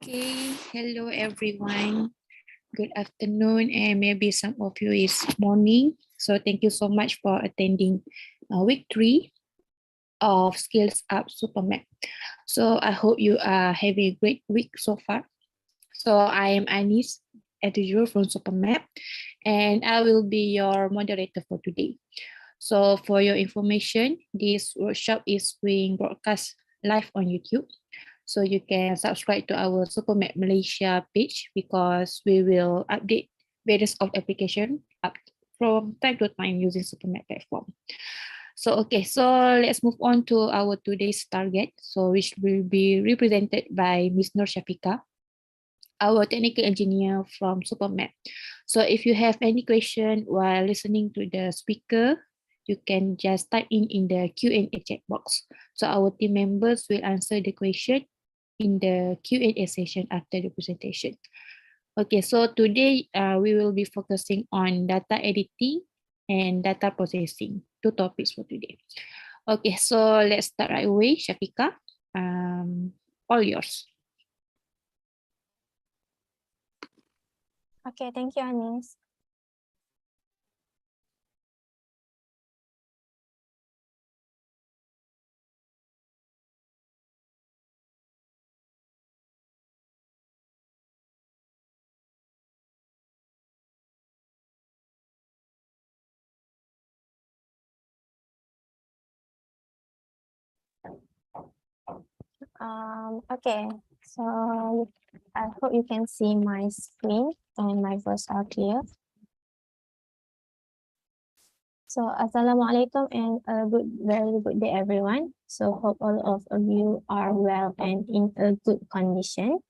Okay, hello everyone. Good afternoon, and maybe some of you is morning. So thank you so much for attending week 3 of Skills Up SuperMap. So I hope you are having a great week so far. So I am Anis, as usual from SuperMap, and I will be your moderator for today. So for your information, this workshop is being broadcast live on YouTube. So you can subscribe to our SuperMap Malaysia page because we will update various of application up from time to time using SuperMap platform. So let's move on to our today's target. So which will be represented by Ms. Nur Shafika, our technical engineer from SuperMap. So if you have any question while listening to the speaker, you can just type in the Q&A chat box. So our team members will answer the question in the Q&A session after the presentation. Okay, so today we will be focusing on data editing and data processing, two topics for today. Okay, so let's start right away. Shafika, all yours. Okay, thank you, Anis. Okay, so I hope you can see my screen and my voice are clear. So Assalamualaikum and a very good day everyone. So hope all of you are well and in a good condition.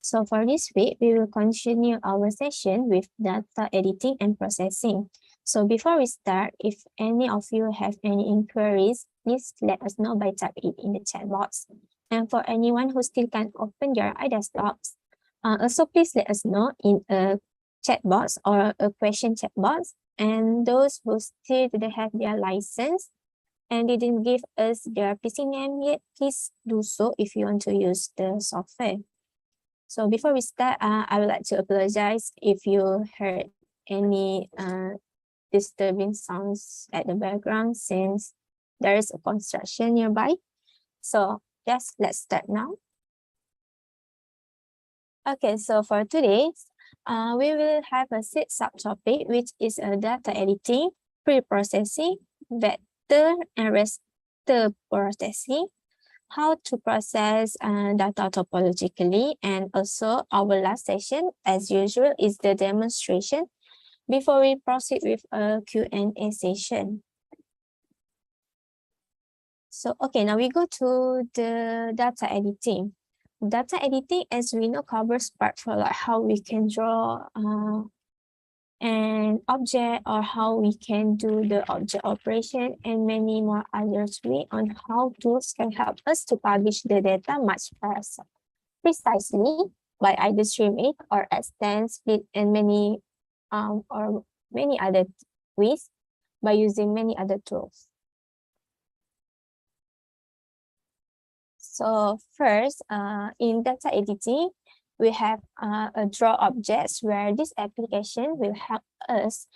So for this week, we will continue our session with data editing and processing. So before we start, if any of you have any inquiries, please let us know by typing it in the chat box. And for anyone who still can't open your iDesktops, also please let us know in a chat box or a question chat box. And those who still didn't have their license and didn't give us their PC name yet, please do so if you want to use the software. So before we start, I would like to apologize if you heard any disturbing sounds at the background since there is a construction nearby. So yes, let's start now. Okay, so for today, we will have a set subtopic, which is data editing, pre-processing, vector and raster processing, how to process data topologically, and also our last session, as usual, is the demonstration before we proceed with a Q&A session. So, okay, now we go to the data editing. Data editing, as we know, covers part for like how we can draw an object or how we can do the object operation and many more others way on how tools can help us to publish the data much precisely by either stream it or extend, split, and many other ways by using many other tools. So first, in data editing, we have a draw objects where this application will help us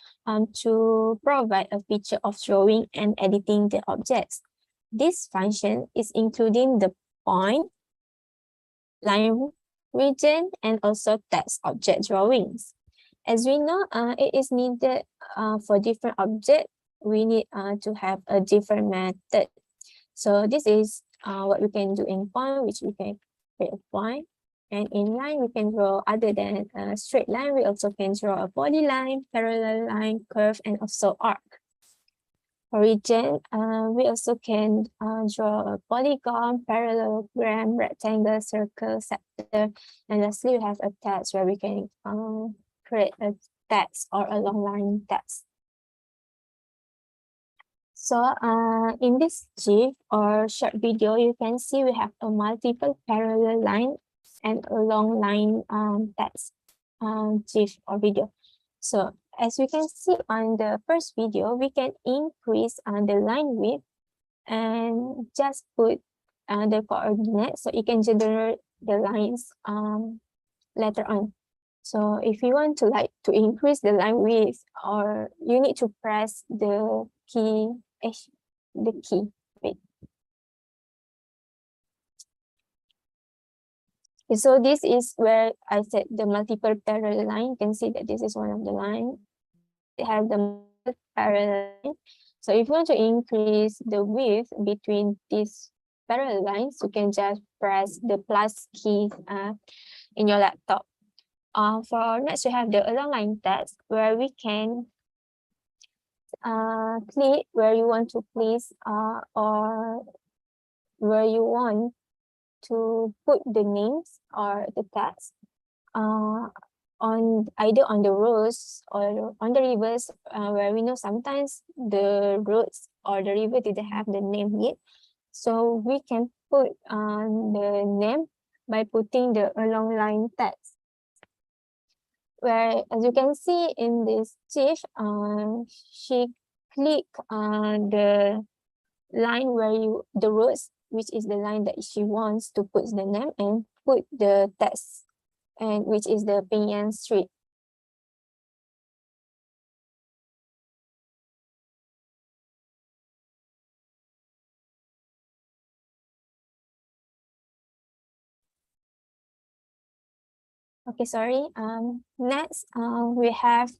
to provide a feature of drawing and editing the objects. This function is including the point, line region, and also text object drawings. As we know, it is needed for different objects. We need to have a different method. So this is what we can do in point, which we can create a point. And in line, we can draw other than a straight line. We also can draw a polyline, parallel line, curve, and also arc. For region, we also can draw a polygon, parallelogram, rectangle, circle, sector. And lastly, we have a text where we can create a text or a long line text. So in this GIF or short video, you can see we have a multiple parallel line and a long line text GIF or video. So as we can see on the first video, we can increase the line width and just put the coordinates so it can generate the lines later on. So if you want to increase the line width, or you need to press the key, wait. So this is where I said the multiple parallel line. You can see that this is one of the line. It has the multiple parallel line. So if you want to increase the width between these parallel lines, you can just press the plus key in your laptop. For next, we have the along line text, where we can click where you want to place or where you want to put the names or the text on either on the roads or on the rivers, where we know sometimes the roads or the river didn't have the name yet. So we can put the name by putting the along line text. Where, as you can see in this chief, she clicked on the line where the roads, which is the line that she wants to put the name, and put the text, and which is the Pinyan Street. Okay, sorry. Next, we have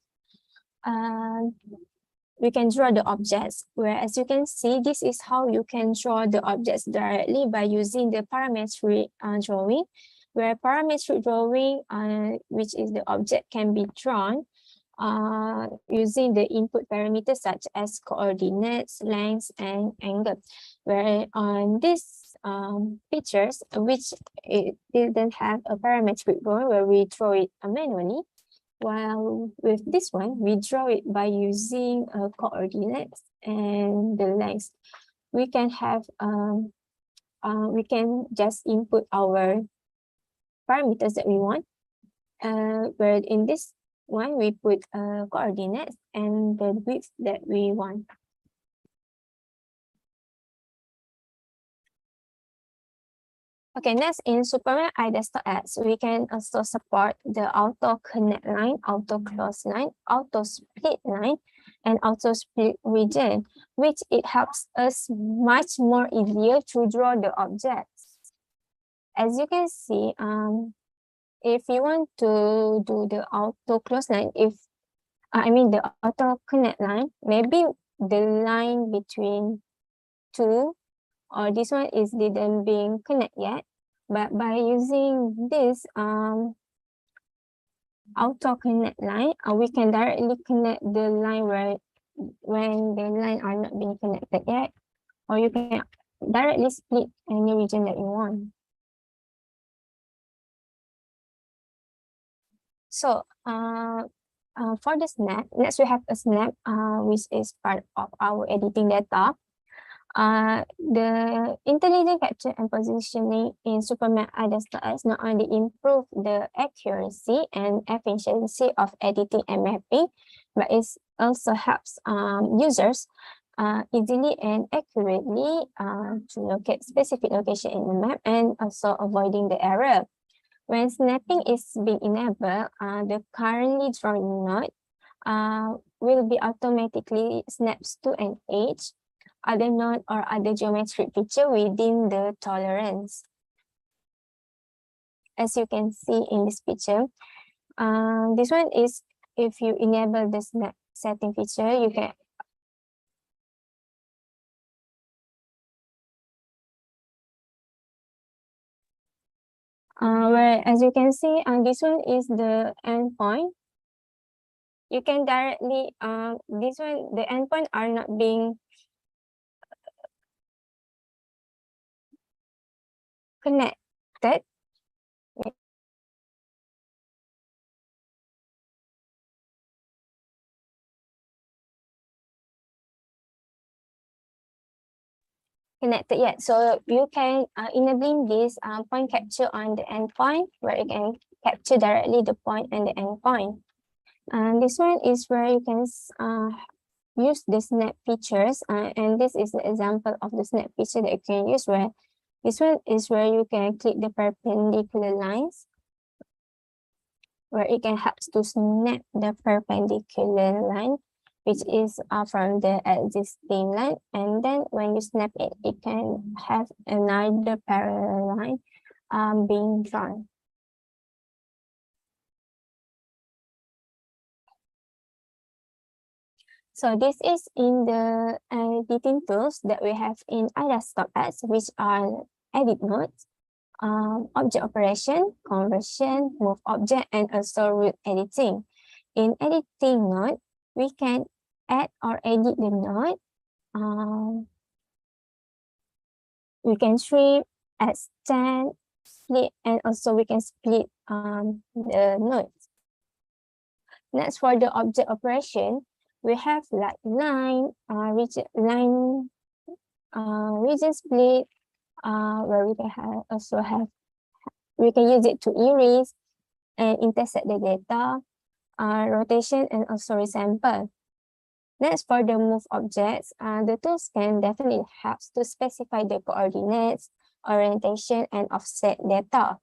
we can draw the objects, where, as you can see, this is how you can draw the objects directly by using the parametric drawing, where parametric drawing, which is the object, can be drawn using the input parameters such as coordinates, lengths, and angle. Where on these pictures, which it didn't have a parametric drawing where we draw it manually, while with this one, we draw it by using coordinates and the lengths. We can have we can just input our parameters that we want. Where in this one, we put coordinates and the width that we want. Okay, next, in SuperMap iDesktop, we can also support the auto connect line, auto close line, auto split line, and auto split region, which it helps us much more easier to draw the objects. As you can see, if you want to do the auto close line, the auto connect line, maybe the line between two, or this one didn't being connect yet, but by using this auto connect line, we can directly connect the line when the line are not being connected yet, or you can directly split any region that you want. So for the snap, next we have a snap, which is part of our editing data. The intelligent capture and positioning in SuperMap iDesktop not only improve the accuracy and efficiency of editing and mapping, but it also helps users easily and accurately to locate specific location in the map, and also avoiding the error. When snapping is being enabled, the currently drawn node will be automatically snaps to an edge, other node, or other geometric feature within the tolerance. As you can see in this picture, this one is if you enable the snap setting feature, you can where, as you can see, this one is the endpoint. You can directly this one, the endpoint are not being connected. Connected yet, so you can enabling this point capture on the endpoint, where you can capture directly the point and the endpoint. And this one is where you can use the snap features, and this is the example of the snap feature that you can use, where this one is where you can click the perpendicular lines, where it can help to snap the perpendicular line, which is from the existing line. And then when you snap it, it can have another parallel line being drawn. So this is in the editing tools that we have in iDesktopX, which are edit nodes, object operation, conversion, move object, and also root editing. In editing node, we can add or edit the node. We can trim, extend, split, and also we can split the nodes. Next, for the object operation, we have like line, region split, where we can we can use it to erase and intersect the data, rotation, and also resample. Next, for the move objects, the tools can definitely help to specify the coordinates, orientation, and offset data.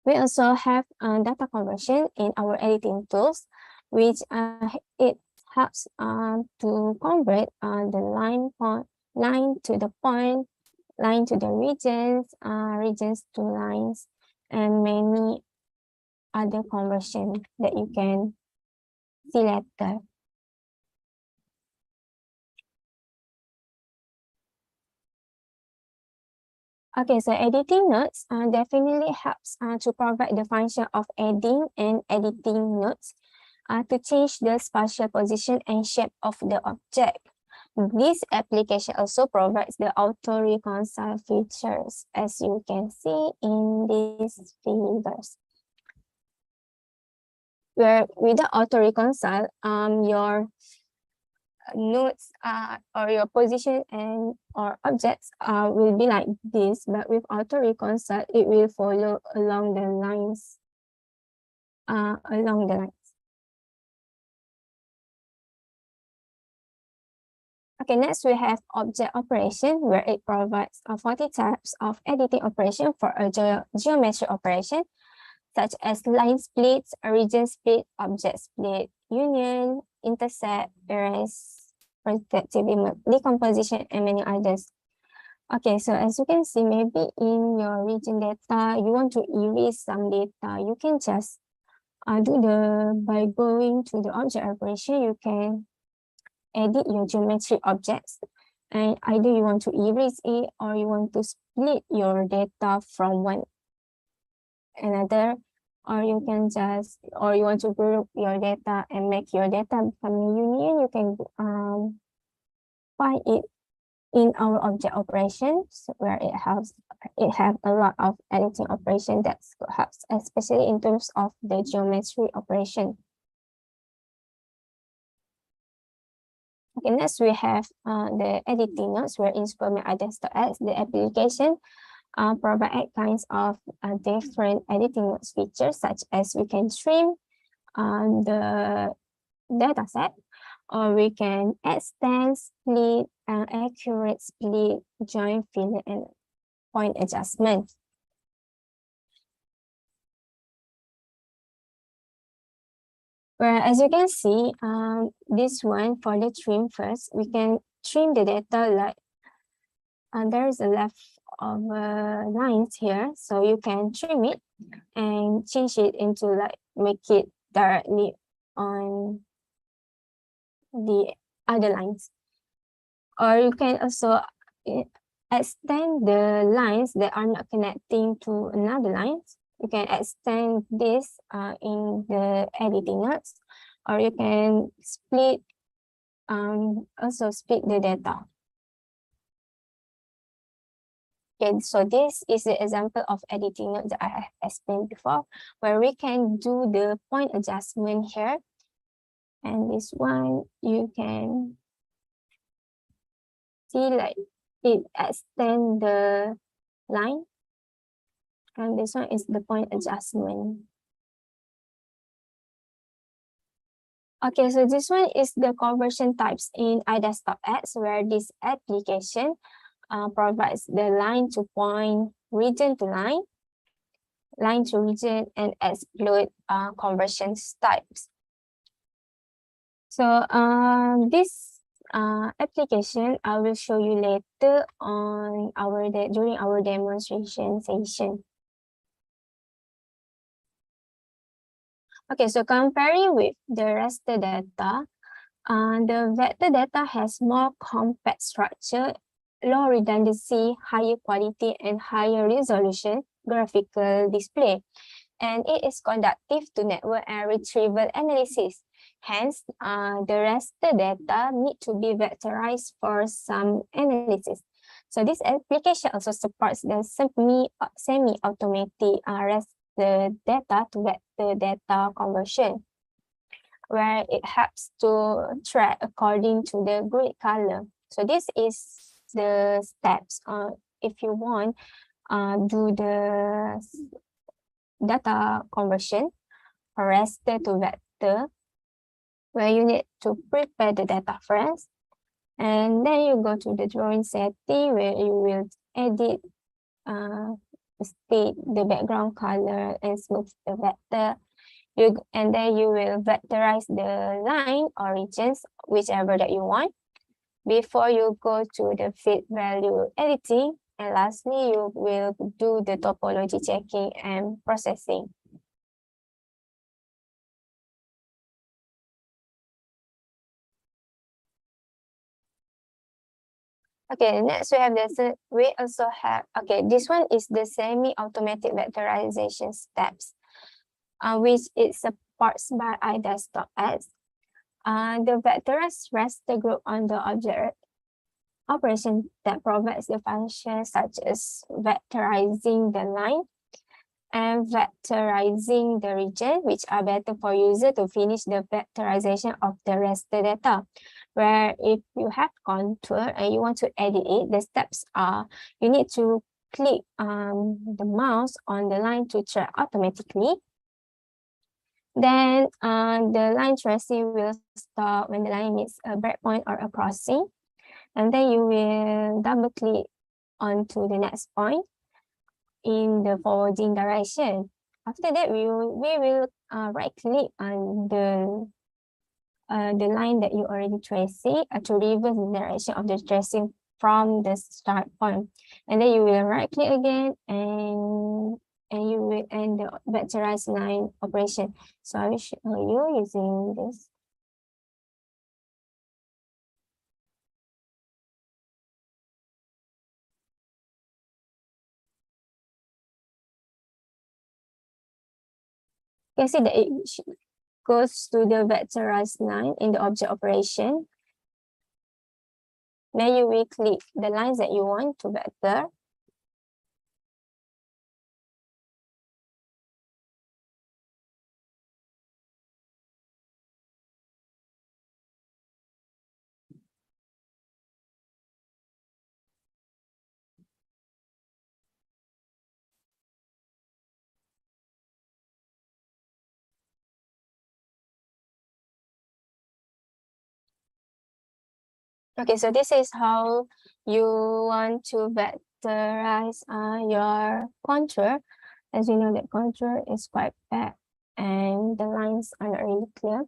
We also have data conversion in our editing tools, which it helps to convert the line to the point, line to the regions, regions to lines, and many other conversion that you can see later. Okay, so editing nodes definitely helps to provide the function of adding and editing nodes to change the spatial position and shape of the object. This application also provides the auto reconcile features, as you can see in these figures. Where with the auto reconcile, your nodes or your position and or objects will be like this, but with auto reconcile, it will follow along the lines. Okay, next we have object operation, where it provides 40 types of editing operation for a geometry operation, such as line splits, region split, object split, union, intersect, erase, perspective decomposition, and many others. Okay, so as you can see, maybe in your region data, you want to erase some data, you can just by going to the object operation, you can edit your geometry objects, and either you want to erase it or you want to split your data from one another, or you can just, or you want to group your data and make your data become a union, you can find it in our object operations, where it has a lot of editing operation that helps, especially in terms of the geometry operation. Okay, next we have the editing nodes, where in SuperMap iDesktopX, the application provide kinds of different editing nodes features, such as we can trim the data set, or we can extend, split, accurate split, join, fill, and point adjustment. Where, as you can see, this one for the trim first, we can trim the data like, there is a left of lines here, so you can trim it and change it into like, make it directly on the other lines. Or you can also extend the lines that are not connecting to another line. You can extend this in the editing nodes, or you can split, also split the data. Okay, so this is the example of editing node that I have explained before, where we can do the point adjustment here. And this one, you can see like it extend the line. And this one is the point adjustment. Okay, so this one is the conversion types in iDesktopX, where this application provides the line to point, region to line, line to region, and exclude conversion types. So this application I will show you later on during our demonstration session. Okay, so comparing with the raster data, the vector data has more compact structure, low redundancy, higher quality, and higher resolution graphical display. And it is conducive to network and retrieval analysis. Hence, the raster data need to be vectorized for some analysis. So this application also supports the semi-automatic raster data to vector data conversion, where it helps to track according to the grid color. So this is the steps if you want do the data conversion from raster to vector, where you need to prepare the data first, and then you go to the drawing setting where you will edit state the background color and smooth the vector. And then you will vectorize the line or regions, whichever that you want, before you go to the fit value editing. And lastly, you will do the topology checking and processing. Okay, next we have this one is the semi-automatic vectorization steps, which it supports by iDesktop-X. The vectorized raster group on the object operation that provides the functions such as vectorizing the line and vectorizing the region, which are better for user to finish the vectorization of the raster data. Where if you have contour and you want to edit it, the steps are you need to click the mouse on the line to track automatically. Then the line tracing will stop when the line meets a breakpoint or a crossing. And then you will double click onto the next point in the forwarding direction. After that, we will right click on the line that you already tracing to reverse the direction of the tracing from the start point. And then you will right click again and you will end the vectorized line operation. So I will show you using this. You can see that it goes to the vectorized line in the object operation. Then you will click the lines that you want to vector. Okay, so this is how you want to vectorize your contour. As you know, that contour is quite bad and the lines are not really clear.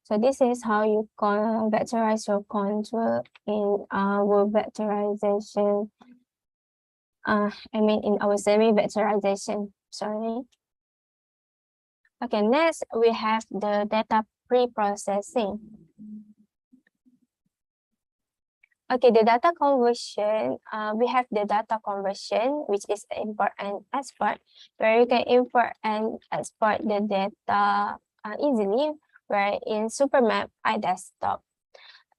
So this is how you vectorize your contour in our vectorization. In our semi-vectorization, sorry. Okay, next we have the data pre-processing. Okay, the data conversion, we have the data conversion, which is import and export, where you can import and export the data easily, where in SuperMap iDesktop,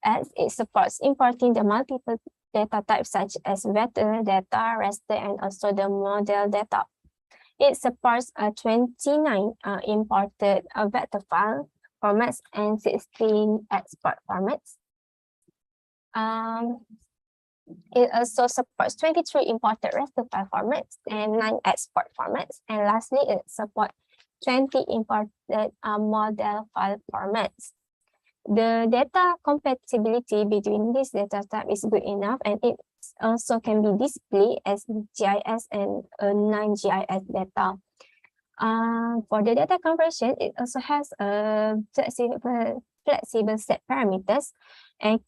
as it supports importing the multiple data types such as vector data, raster, and also the model data. It supports 29 imported vector file formats and 16 export formats. It also supports 23 imported raster file formats and 9 export formats. And lastly, it supports 20 imported model file formats. The data compatibility between this data type is good enough, and it also can be displayed as GIS and non-GIS data. For the data conversion, it also has a flexible set parameters, and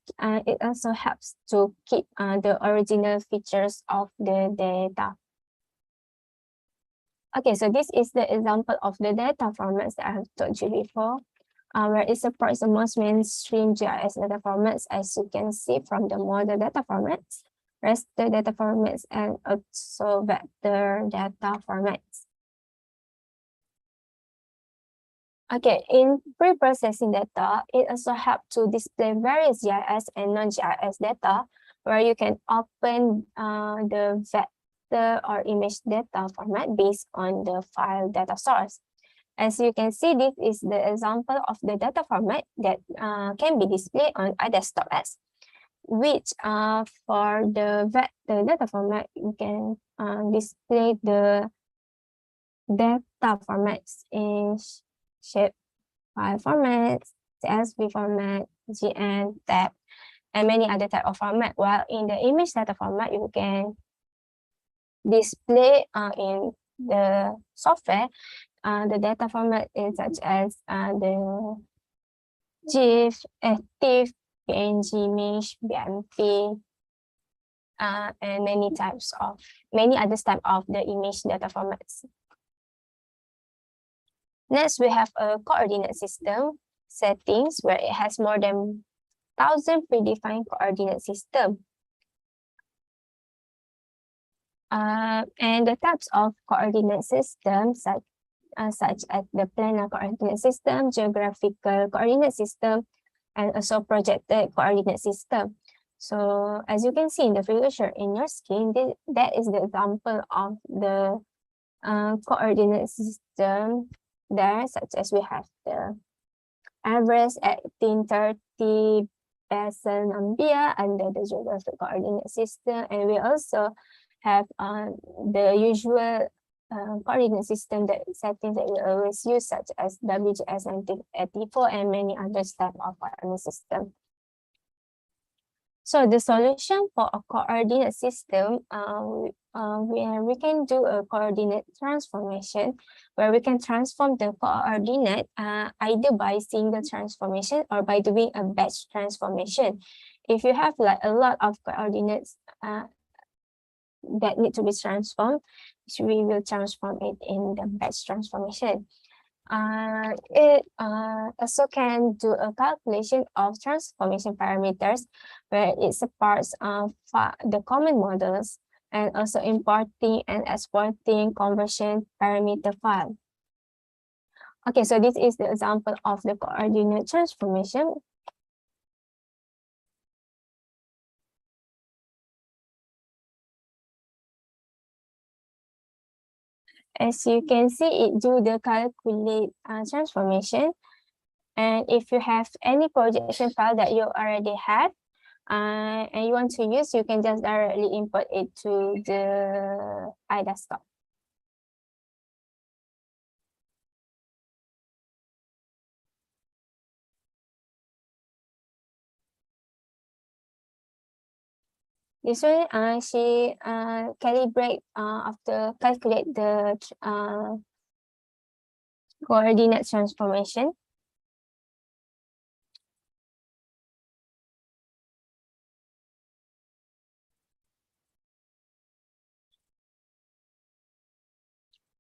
it also helps to keep the original features of the data. Okay, so this is the example of the data formats that I have told you before, where it supports the most mainstream GIS data formats, as you can see from the model data formats, raster data formats, and also vector data formats. Okay, in pre-processing data, it also helps to display various GIS and non-GIS data, where you can open the vector or image data format based on the file data source. As you can see, this is the example of the data format that can be displayed on iDesktop apps, which for the vector data format, you can display the data formats in shape file formats, CSV format, GN, tab, and many other type of format. While in the image data format, you can display in the software the data format is such as the GIF, TIFF, PNG, MISH, BMP, and many other types of the image data formats. Next, we have a coordinate system settings where it has more than 1,000 predefined coordinate system. And the types of coordinate systems such as the planar coordinate system, geographical coordinate system, and also projected coordinate system. So as you can see in the figure shown in your screen, that is the example of the coordinate system there, such as we have the Everest at 1830 Basin Nambia under the geographic coordinate system, and we also have the usual coordinate system settings that we always use, such as WGS 1984 and many other types of coordinate system. So the solution for a coordinate system, we can do a coordinate transformation, where we can transform the coordinate either by single transformation or by doing a batch transformation. If you have like a lot of coordinates that need to be transformed, we will transform it in the batch transformation. It also can do a calculation of transformation parameters, where it supports the common models and also importing and exporting conversion parameter file. Okay, so this is the example of the coordinate transformation. As you can see, it do the calculate transformation. And if you have any projection file that you already have and you want to use, you can just directly import it to the iDesktop. This one, she calculate the coordinate transformation.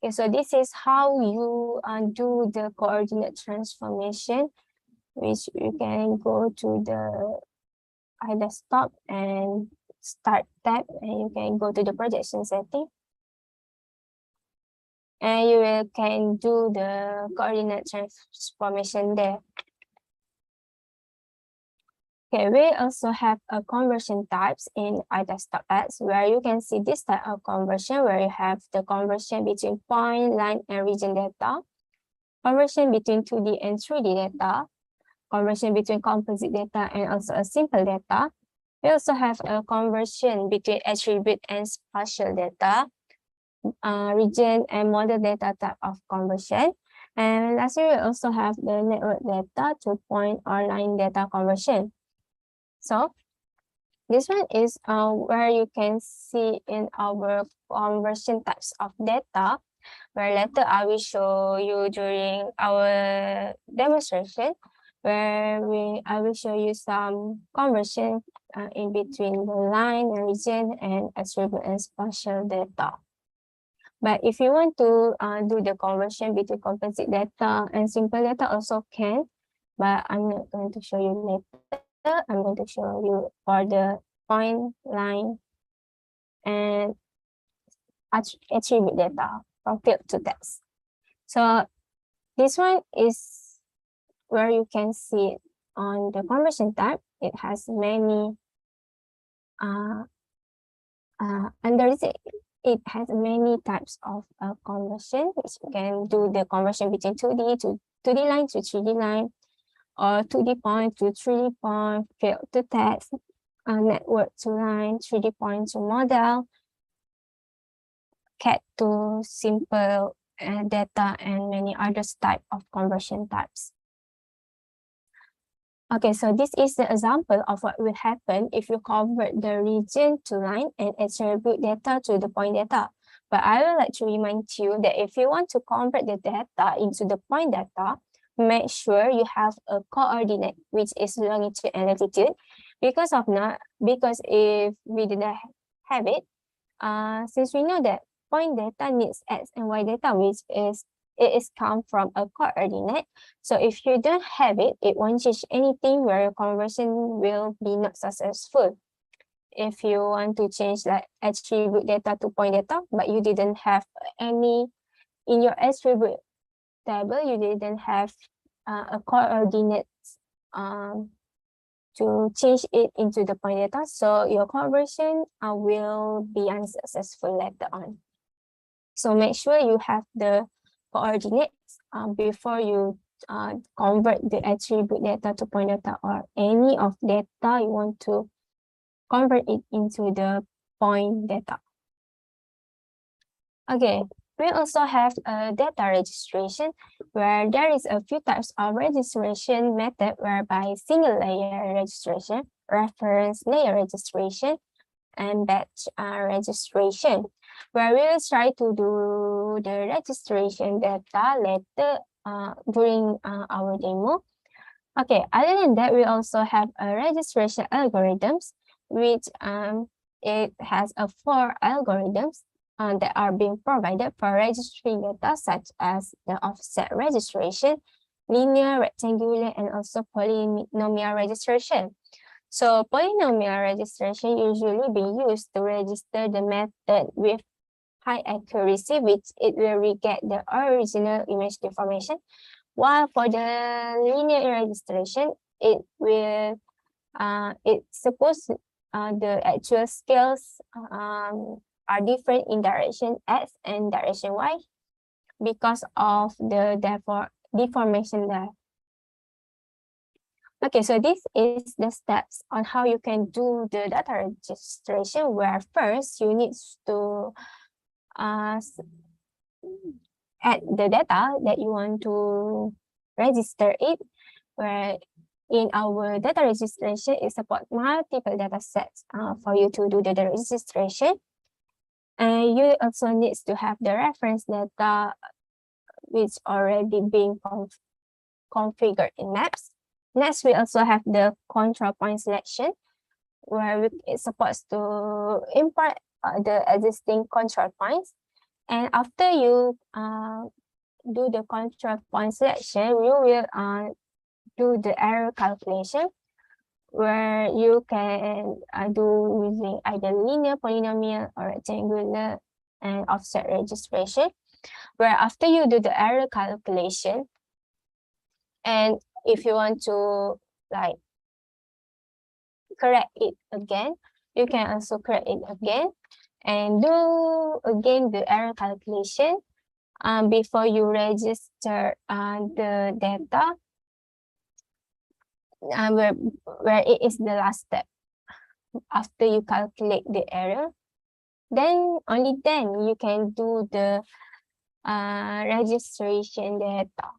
Okay, so this is how you do the coordinate transformation, which you can go to the iDesktop and start tab, and you can go to the projection setting, and you can do the coordinate transformation there. Okay, we also have a conversion types in iDesktop apps, where you can see this type of conversion, where you have the conversion between point, line, and region data, conversion between 2D and 3D data, conversion between composite data and also a simple data. We also have a conversion between attribute and spatial data, region and model data type of conversion. And lastly, we also have the network data to point or line data conversion. So this one is where you can see in our conversion types of data, where later I will show you during our demonstration, where I will show you some conversion in between the line, the region, and attribute and spatial data. But if you want to do the conversion between composite data and simple data also can, but I'm not going to show you later. I'm going to show you for the point, line, and attribute data from field to text. So this one is where you can see it on the conversion type. It has many under this, it has many types of conversion, which you can do the conversion between 2D to 2D line to 3D line, or 2D point to 3D point, field to text, network to line, 3D point to model, CAD to simple data, and many other type of conversion types. Okay, so this is the example of what will happen if you convert the region to line and attribute data to the point data. But I would like to remind you that if you want to convert the data into the point data, make sure you have a coordinate, which is longitude and latitude. Because if we didn't have it, since we know that point data needs x and y data, which is come from a coordinate. So if you don't have it, it won't change anything, where your conversion will be not successful. If you want to change like attribute data to point data, but you didn't have any in your attribute table, you didn't have a coordinate to change it into the point data, so your conversion will be unsuccessful later on. So make sure you have the coordinates before you convert the attribute data to point data, or any of data you want to convert it into the point data. Okay, we also have a data registration, where there is a few types of registration method, whereby single layer registration, reference layer registration, and batch registration, where we will try to do the registration data later during our demo. Okay, other than that, we also have a registration algorithms, which it has 4 algorithms that are being provided for registering data, such as the offset registration, linear, rectangular, and also polynomial registration. So polynomial registration usually being used to register the method with high accuracy, which it will get the original image deformation. While for the linear registration, it will it's supposed the actual scales are different in direction x and direction y because of the deformation there. Okay, so this is the steps on how you can do the data registration, where first you need to add the data that you want to register it, where in our data registration, it supports multiple data sets for you to do the data registration. And you also need to have the reference data, which already being configured in maps. Next, we also have the control point selection, where it's supposed to import the existing control points. And after you do the control point selection, you will do the error calculation, where you can do using either linear, polynomial, or rectangular, and offset registration, where after you do the error calculation, and if you want to like correct it again, you can also correct it again and do again the error calculation before you register the data, where it is the last step after you calculate the error. Then only then you can do the registration data.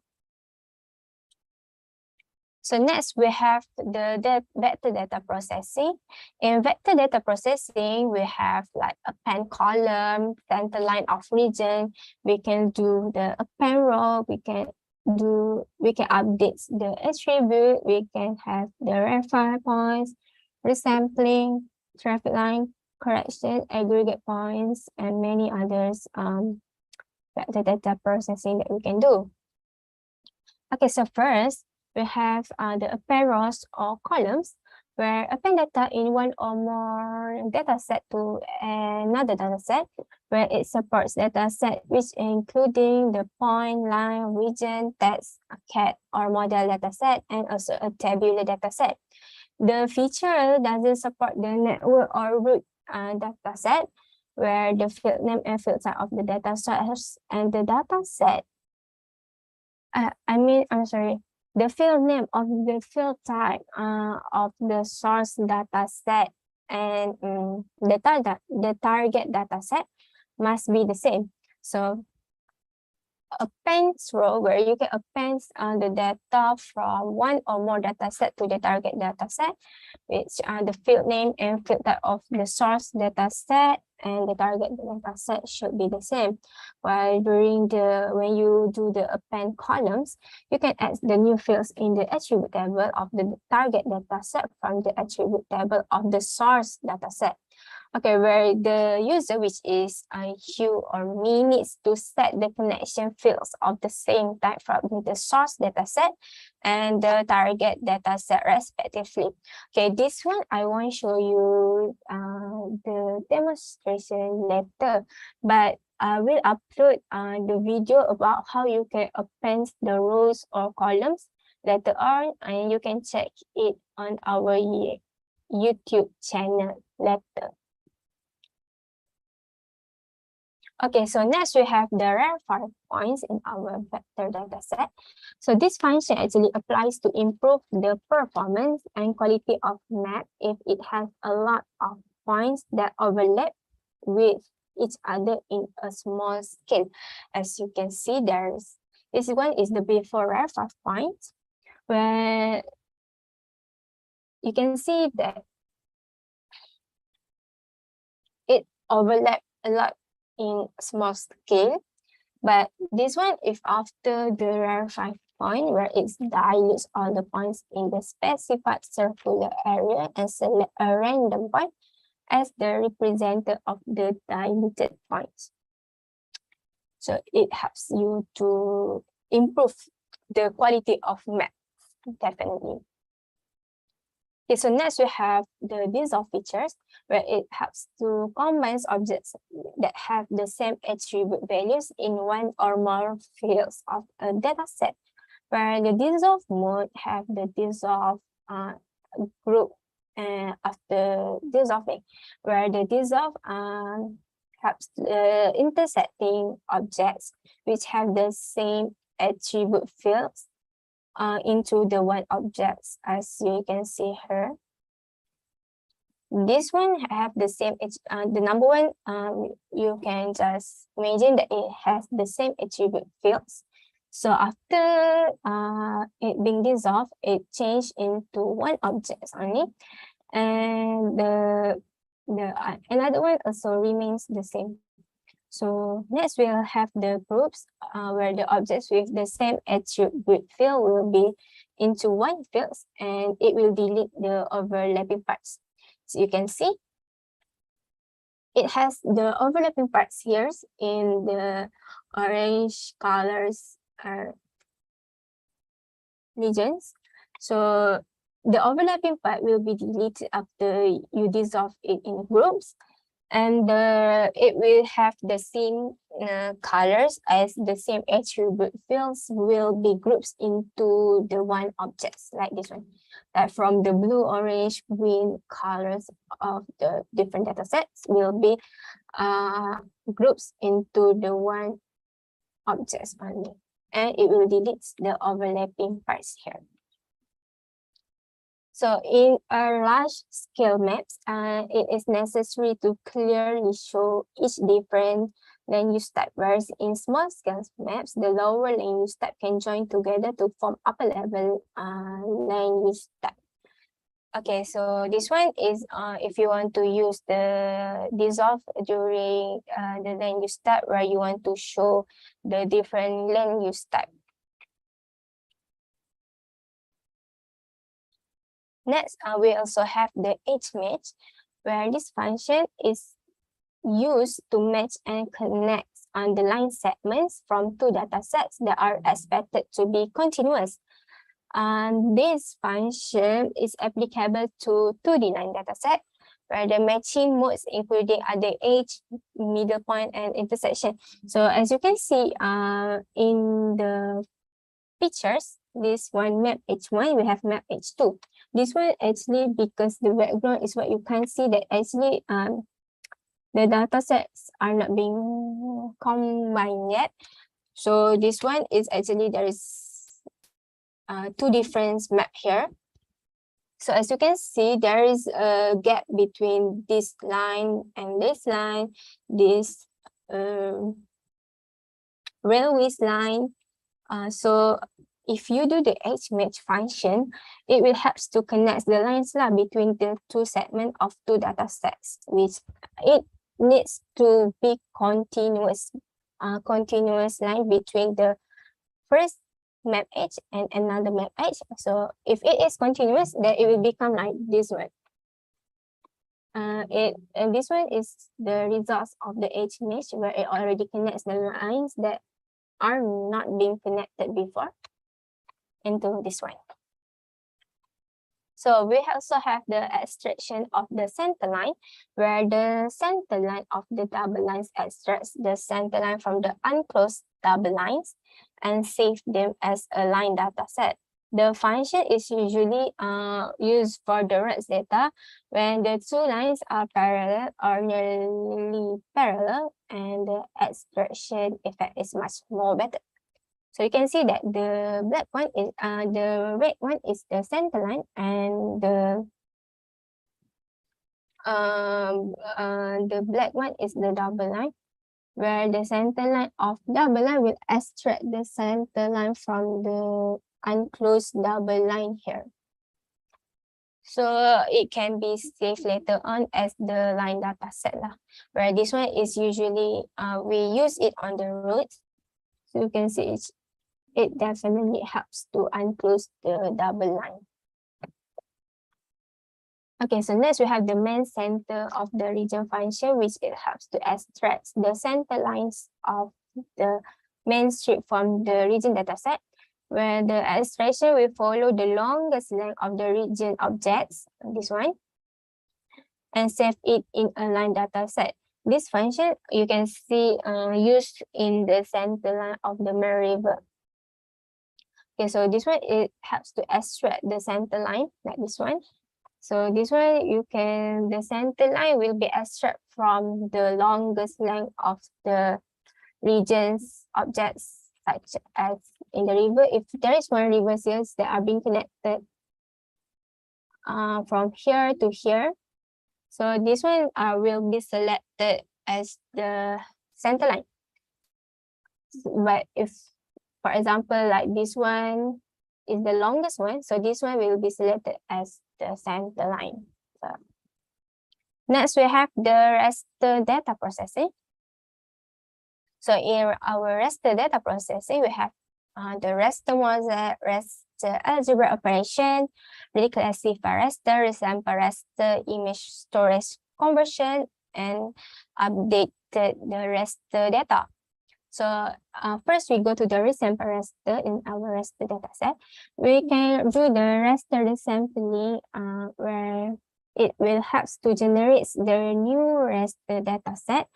So next we have the vector data processing. In vector data processing, we have like append column, center line of region. We can do the append row. We can update the attribute. We can have the reference points, resampling, traffic line correction, aggregate points, and many others vector data processing that we can do. Okay, so first we have the append rows or columns, where append data in one or more data set to another data set, where it supports data set which including the point, line, region, text, a cat or model data set, and also a tabular data set. The feature doesn't support the network or root data set, where the field name and field type of the data source and the data set the field name of the field type of the source data set and the target data set must be the same. So append row, where you can append the data from one or more data set to the target data set, which are the field name and field type of the source data set and the target data set should be the same. While when you do the append columns, you can add the new fields in the attribute table of the target data set from the attribute table of the source data set. Okay, where the user, which is you or me, needs to set the connection fields of the same type from the source dataset and the target dataset respectively. Okay, this one I won't show you the demonstration later, but I will upload the video about how you can append the rows or columns later on, and you can check it on our YouTube channel later. Okay, so next we have the reference points in our vector dataset. So this function actually applies to improve the performance and quality of map if it has a lot of points that overlap with each other in a small scale. As you can see, this one is the before reference point, where you can see that it overlaps a lot in small scale, but this one is after the rarefied point, where it dilutes all the points in the specified circular area and select a random point as the representative of the diluted points. So it helps you to improve the quality of map, definitely. Okay, so next we have the dissolve features, where it helps to combine objects that have the same attribute values in one or more fields of a data set, where the dissolve mode have the dissolve group after dissolving, where the dissolve helps intersecting objects which have the same attribute fields into the one objects, as you can see here. This one have the same, the number one, you can just imagine that it has the same attribute fields. So after it being dissolved, it changed into one object only, and the another one also remains the same. So next we'll have the groups where the objects with the same attribute field will be into one field, and it will delete the overlapping parts. So you can see it has the overlapping parts here in the orange colors regions. So the overlapping part will be deleted after you dissolve it in groups, and it will have the same colors as the same attribute fields will be grouped into the one objects, like this one, that from the blue, orange, green colors of the different data sets will be groups into the one objects only, and it will delete the overlapping parts here. So in a large scale maps, it is necessary to clearly show each different land use type, whereas in small scale maps, the lower land use type can join together to form upper level land use type. Okay, so this one is if you want to use the dissolve during the land use type, where you want to show the different land use type. Next, we also have the edge match, where this function is used to match and connect on the line segments from two data sets that are expected to be continuous. And this function is applicable to 2D line dataset, where the matching modes including the edge, middle point, and intersection. So as you can see in the pictures, this one map H1, we have map H2. This one actually, because the background is what you can't see, that actually the data sets are not being combined yet. So this one is actually, there is two different map here. So as you can see, there is a gap between this line and this line, this railways line. So if you do the edge match function, it will help to connect the lines between the two segments of two data sets, which it needs to be continuous line between the first map edge and another map edge. So if it is continuous, then it will become like this one. And this one is the results of the edge mesh, where it already connects the lines that are not being connected before into this one. So we also have the extraction of the center line, where the center line of the double lines extracts the center line from the unclosed double lines and save them as a line data set. The function is usually used for the rest data when the two lines are parallel or nearly parallel, and the extraction effect is much more better. So you can see that the black one is the red one is the center line, and the black one is the double line, where the center line of double line will extract the center line from the unclosed double line here. So it can be saved later on as the line data set, where this one is usually we use it on the roads. So you can see it definitely helps to unclose the double line. Okay, so next we have the main center of the region function, which it helps to extract the center lines of the main strip from the region dataset, where the extraction will follow the longest length of the region objects, this one, and save it in a line dataset. This function you can see used in the center line of the main river. Okay, so this one, it helps to extract the center line, like this one. So this one, the center line will be extracted from the longest length of the region's objects, such as in the river. If there is one river series that are being connected from here to here, so this one will be selected as the center line. But if, for example, like this one is the longest one, so this one will be selected as the center line. So next, we have the raster data processing. So in our raster data processing, we have the raster model, raster algebra operation, reclassify raster, resample raster, image storage conversion, and update the raster data. So first we go to the resample raster in our raster dataset. We can do the raster resampling where it will help to generate the new raster dataset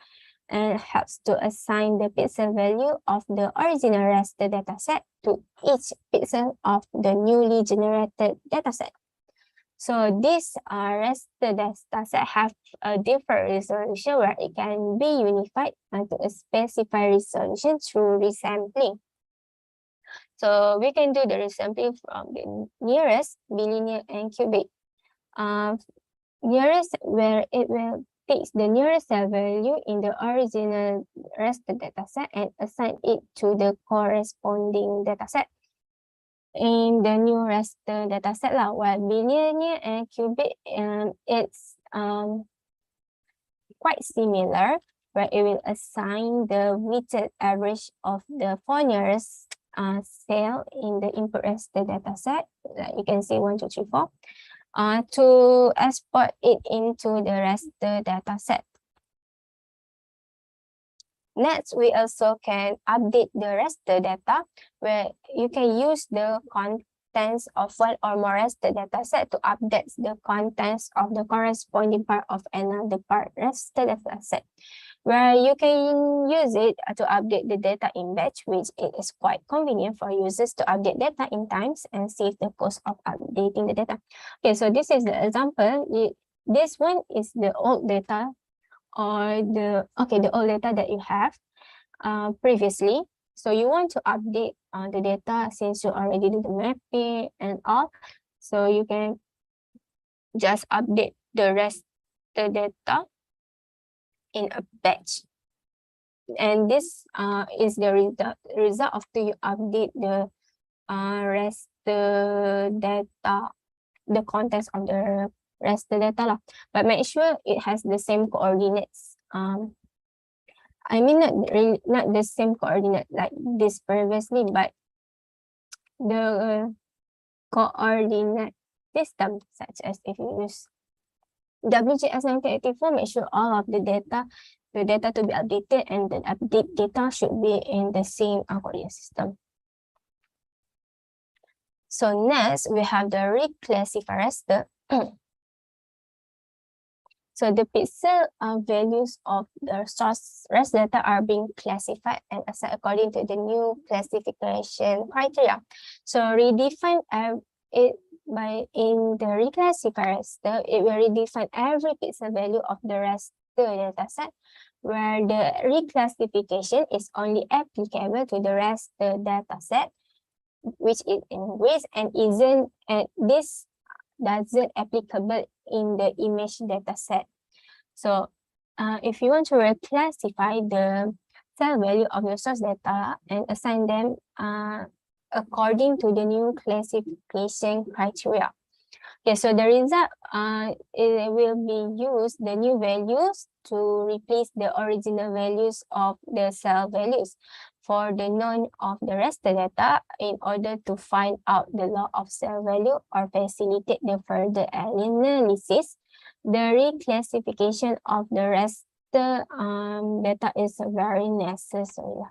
and helps to assign the pixel value of the original raster dataset to each pixel of the newly generated dataset. So this raster dataset have a different resolution, where it can be unified to a specified resolution through resampling. So we can do the resampling from the nearest, bilinear, and cubic. Nearest, where it will fix the nearest cell value in the original raster dataset and assign it to the corresponding dataset in the new raster dataset lah. While bilinear and cubic, it's quite similar, where it will assign the weighted average of the 4 nearest cell in the input raster dataset, like you can see 1, 2, 3, 4, to export it into the raster dataset. Next, we also can update the raster data, where you can use the contents of one or more raster dataset to update the contents of the corresponding part of another part raster dataset, where you can use it to update the data in batch, which it is quite convenient for users to update data in times and save the cost of updating the data. Okay, so this is the example. This one is the old data, or the old data that you have previously. So you want to update the data since you already did the mapping and all. So you can just update the rest the data in a batch. And this is the result after you update the raster data, the contents of the raster data lah. But make sure it has the same coordinates. I mean not the same coordinate like this previously, but the coordinate system, such as if you use WGS 1984, make sure all of the data to be updated and the update data should be in the same coordinate system. So next, we have the reclassify raster. So the pixel values of the source raster data are being classified and assigned according to the new classification criteria. So redefine it by in the reclassify raster, it will redefine every pixel value of the raster dataset, where the reclassification is only applicable to the raster dataset, which is in grid, and this doesn't applicable in the image dataset. So if you want to reclassify the cell value of your source data and assign them according to the new classification criteria. Okay, so the result it will be used the new values to replace the original values of the cell values for the none of the raster data in order to find out the log of cell value or facilitate the further analysis. The reclassification of the raster data is very necessary.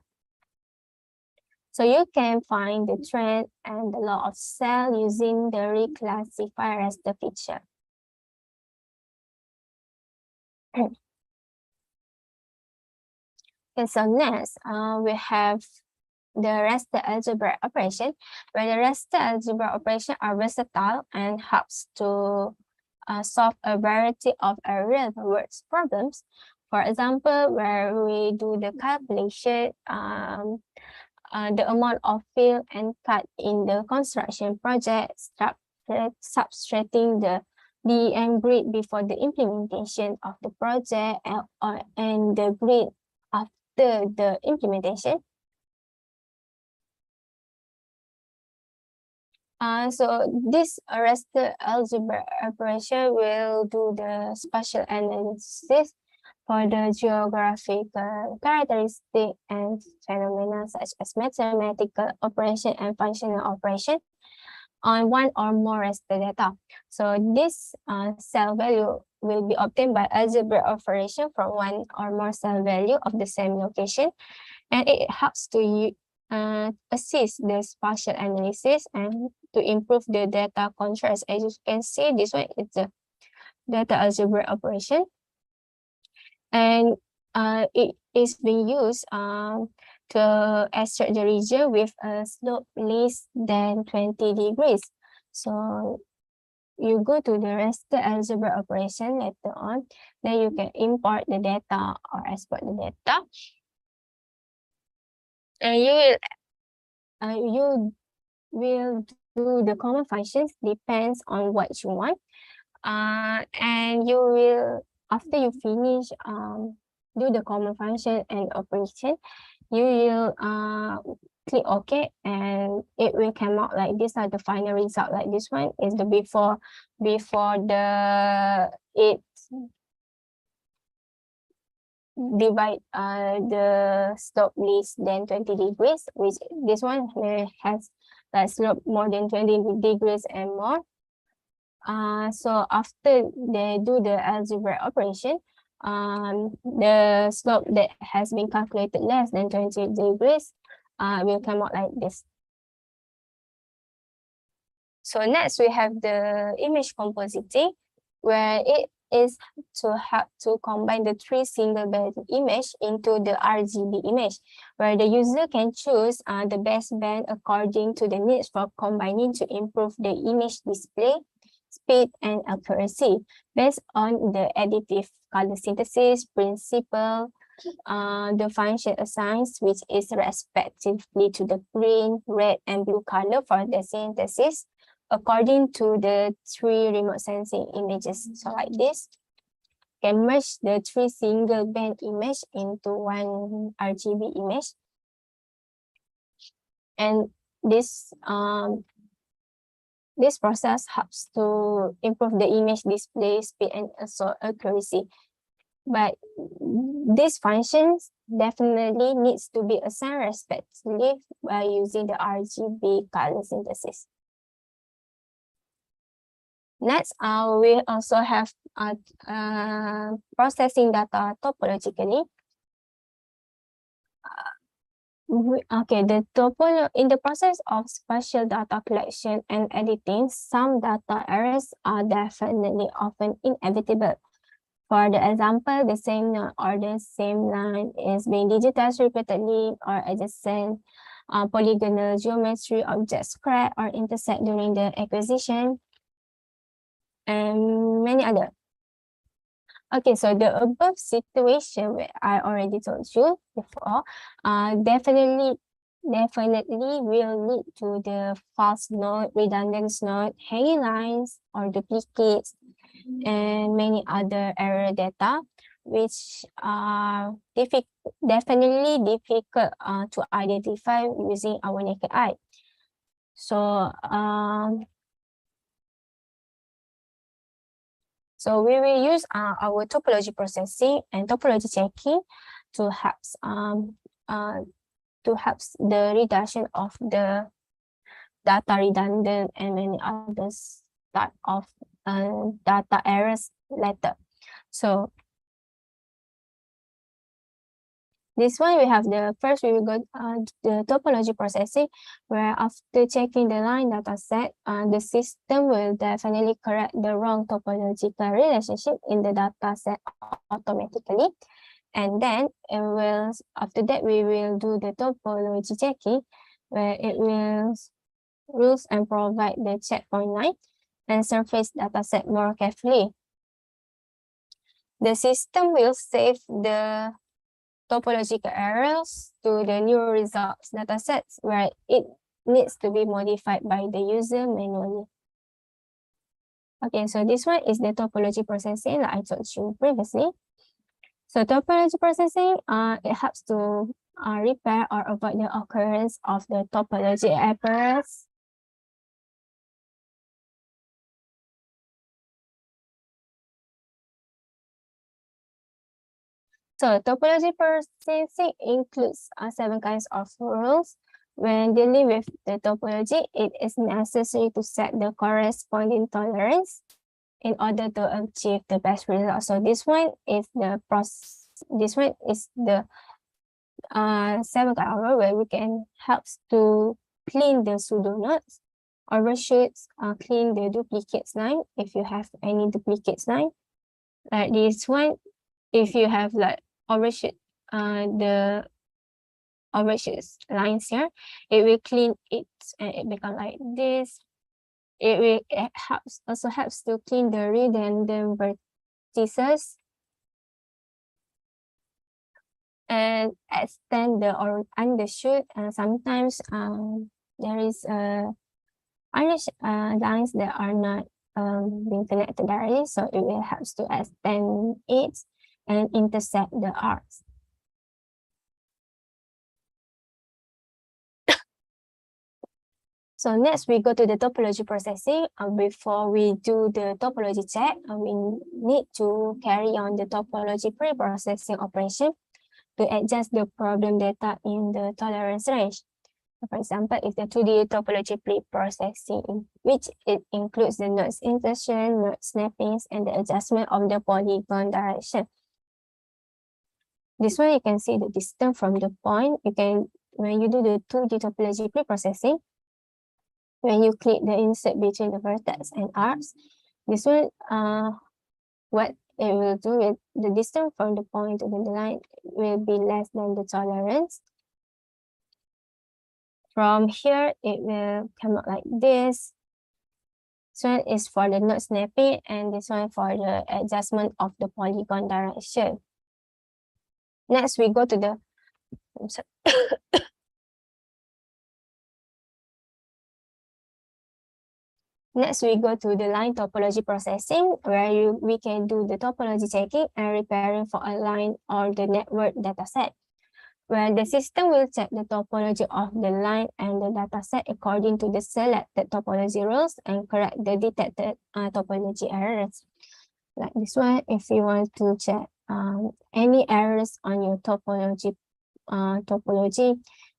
So you can find the trend and the log of cell using the reclassify raster feature. Okay, so next, we have the raster algebra operation, where the raster algebra operation are versatile and helps to solve a variety of real-world problems. For example, where we do the calculation, the amount of fill and cut in the construction project, subtracting the DEM grid before the implementation of the project and the grid after the implementation. So this raster algebra operation will do the spatial analysis for the geographical characteristic and phenomena such as mathematical operation and functional operation on one or more raster data. So this cell value will be obtained by algebra operation from one or more cell value of the same location, and it helps to assist the spatial analysis and to improve the data contrast. As you can see, this one is the data algebra operation, and it is being used to extract the region with a slope less than 20 degrees. So you go to the raster algebra operation later on, then you can import the data or export the data. And you will do the common functions depends on what you want. And you will after you finish do the common function and operation, you will click OK, and it will come out like this. Are the final result. Like this one is the before the it divide the slope less than 20 degrees, which this one has like slope more than 20 degrees and more. So after they do the algebra operation, the slope that has been calculated less than 20 degrees will come out like this. So next we have the image compositing, where it is to help to combine the three single band image into the RGB image, where the user can choose the best band according to the needs for combining to improve the image display, speed, and accuracy based on the additive color synthesis principle. The function assigns, which is respectively to the green, red, and blue color for the synthesis according to the three remote sensing images. So like this, can merge the three single band image into one RGB image. And this this process helps to improve the image display speed and also accuracy. But these functions definitely needs to be assigned respectively by using the RGB color synthesis. Next, we also have processing data topologically. Okay, in the process of spatial data collection and editing, some data errors are definitely often inevitable. For the example, the same node or the same line is being digitized repeatedly, or adjacent polygonal geometry objects crack or intersect during the acquisition, and many other. Okay, so the above situation where I already told you before, definitely will lead to the false node, redundant node, hanging lines, or duplicates, and many other error data, which are definitely difficult to identify using our naked eye. So so we will use our topology processing and topology checking to help the reduction of the data redundant and many others type of data errors later. So this one we have the first we will go the topology processing, where after checking the line data set, the system will definitely correct the wrong topological relationship in the data set automatically. And then it will, after that, we will do the topology checking, where it will rules and provide the checkpoint line and surface data set more carefully. The system will save the topological errors to the new results datasets, where it needs to be modified by the user manually. Okay, so this one is the topology processing that I told you previously. So topology processing, it helps to repair or avoid the occurrence of the topology errors. So topology processing includes 7 kinds of rules. When dealing with the topology, it is necessary to set the corresponding tolerance in order to achieve the best result. So this one is the the 7 kind of rule, where we can help to clean the pseudo nodes, overshoots, clean the duplicates line if you have any duplicates line. Like this one, if you have like overshoot the overshoots lines here, it will clean it and it become like this. It also helps to clean the redundant vertices and extend the or undershoot. And sometimes there is lines that are not being connected directly, so it will help to extend it and intersect the arcs. So next we go to the topology processing. Before we do the topology check, we need to carry on the topology pre-processing operation to adjust the problem data in the tolerance range. For example, if the 2D topology pre-processing, which it includes the nodes insertion, node snappings, and the adjustment of the polygon direction. This one you can see the distance from the point. You can, when you do the 2D topology pre-processing, when you click the insert between the vertex and arcs, this one, what it will do is the distance from the point to the line will be less than the tolerance. From here, it will come out like this. This one is for the node snapping, and this one for the adjustment of the polygon direction. Next, we go to the Next, we go to the line topology processing, where we can do the topology checking and repairing for a line or the network dataset, where the system will check the topology of the line and the dataset according to the selected topology rules and correct the detected topology errors. Like this one, if you want to check any errors on your topology,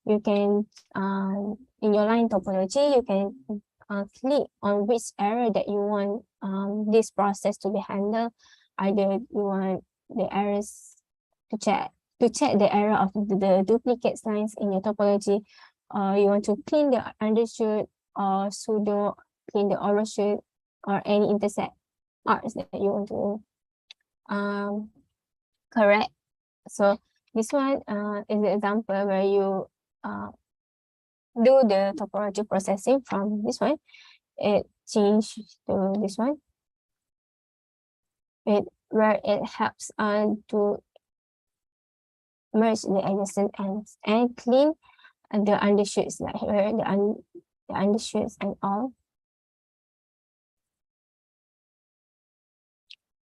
you can, in your line topology, you can click on which error that you want this process to be handled. Either you want the errors to check the error of the duplicate lines in your topology, or you want to clean the undershoot or pseudo clean the overshoot, or any intersect arcs that you want to correct. So this one is the example where you do the topology processing from this one. It changed to this one. Where it helps to merge the adjacent ends and clean the undershoots, like here, the undershoots and all.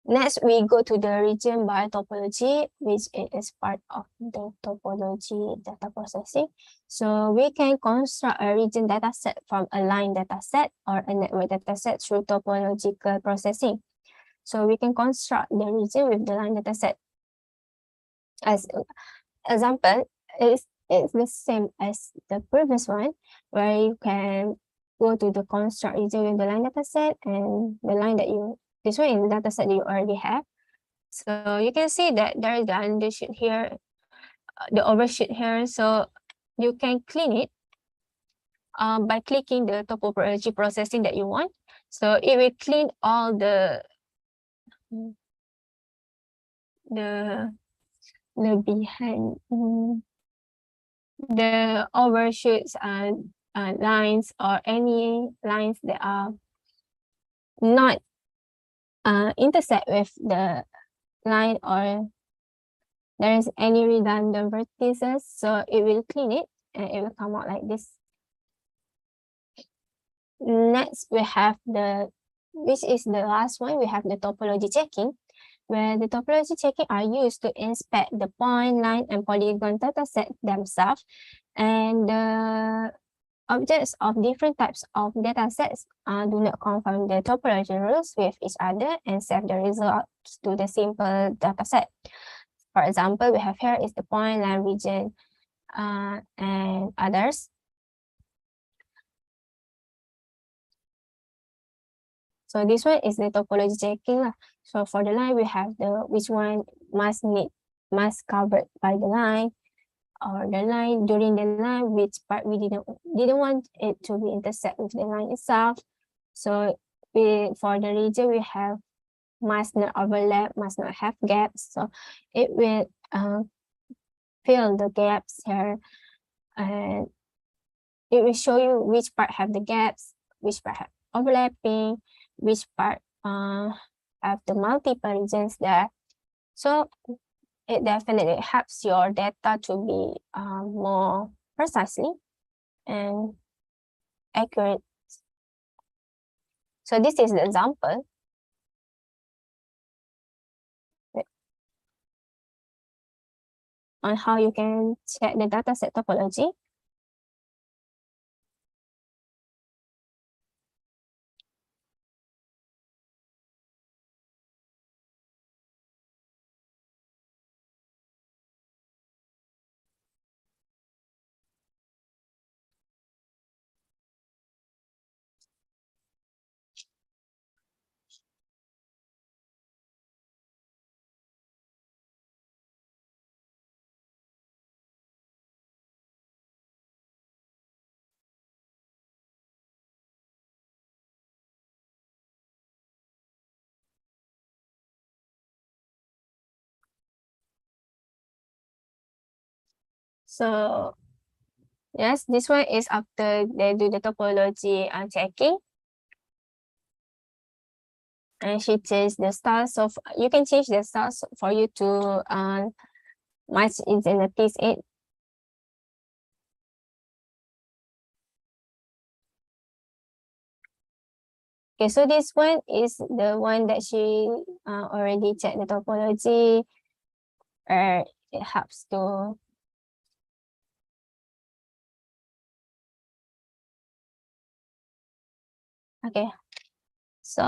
Next, we go to the region by topology, which is part of the topology data processing. So we can construct a region dataset from a line dataset or a network dataset through topological processing. So we can construct the region with the line dataset. As example, it's the same as the previous one, where you can go to the construct region with the line dataset and the line that you, this one is the dataset that you already have. So you can see that there is the undershoot here, the overshoot here. So you can clean it by clicking the topology processing that you want. So it will clean all the behind the overshoots and lines, or any lines that are not intersect with the line, or there is any redundant vertices. So it will clean it and it will come out like this. Next, we have which is the last one, we have the topology checking, where the topology checking are used to inspect the point, line, and polygon dataset themselves, and the objects of different types of datasets do not confirm the topology rules with each other and save the results to the simple dataset. For example, we have here is the point, line, region, and others. So this one is the topology checking. So for the line, we have the which one must covered by the line, or the line during the line, which part we didn't want it to be intersect with the line itself. So for the region, we have must not overlap, must not have gaps. So it will fill the gaps here, and it will show you which part have the gaps, which part have overlapping, which part have the multiple regions there. So it definitely helps your data to be more precisely and accurate. So this is the example. On how you can check the dataset topology. So yes, this one is after they do the topology checking. And she changed the styles. So you can change the styles for you to match it in the piece 8. Okay, so this one is the one that she already checked the topology. It helps to okay. So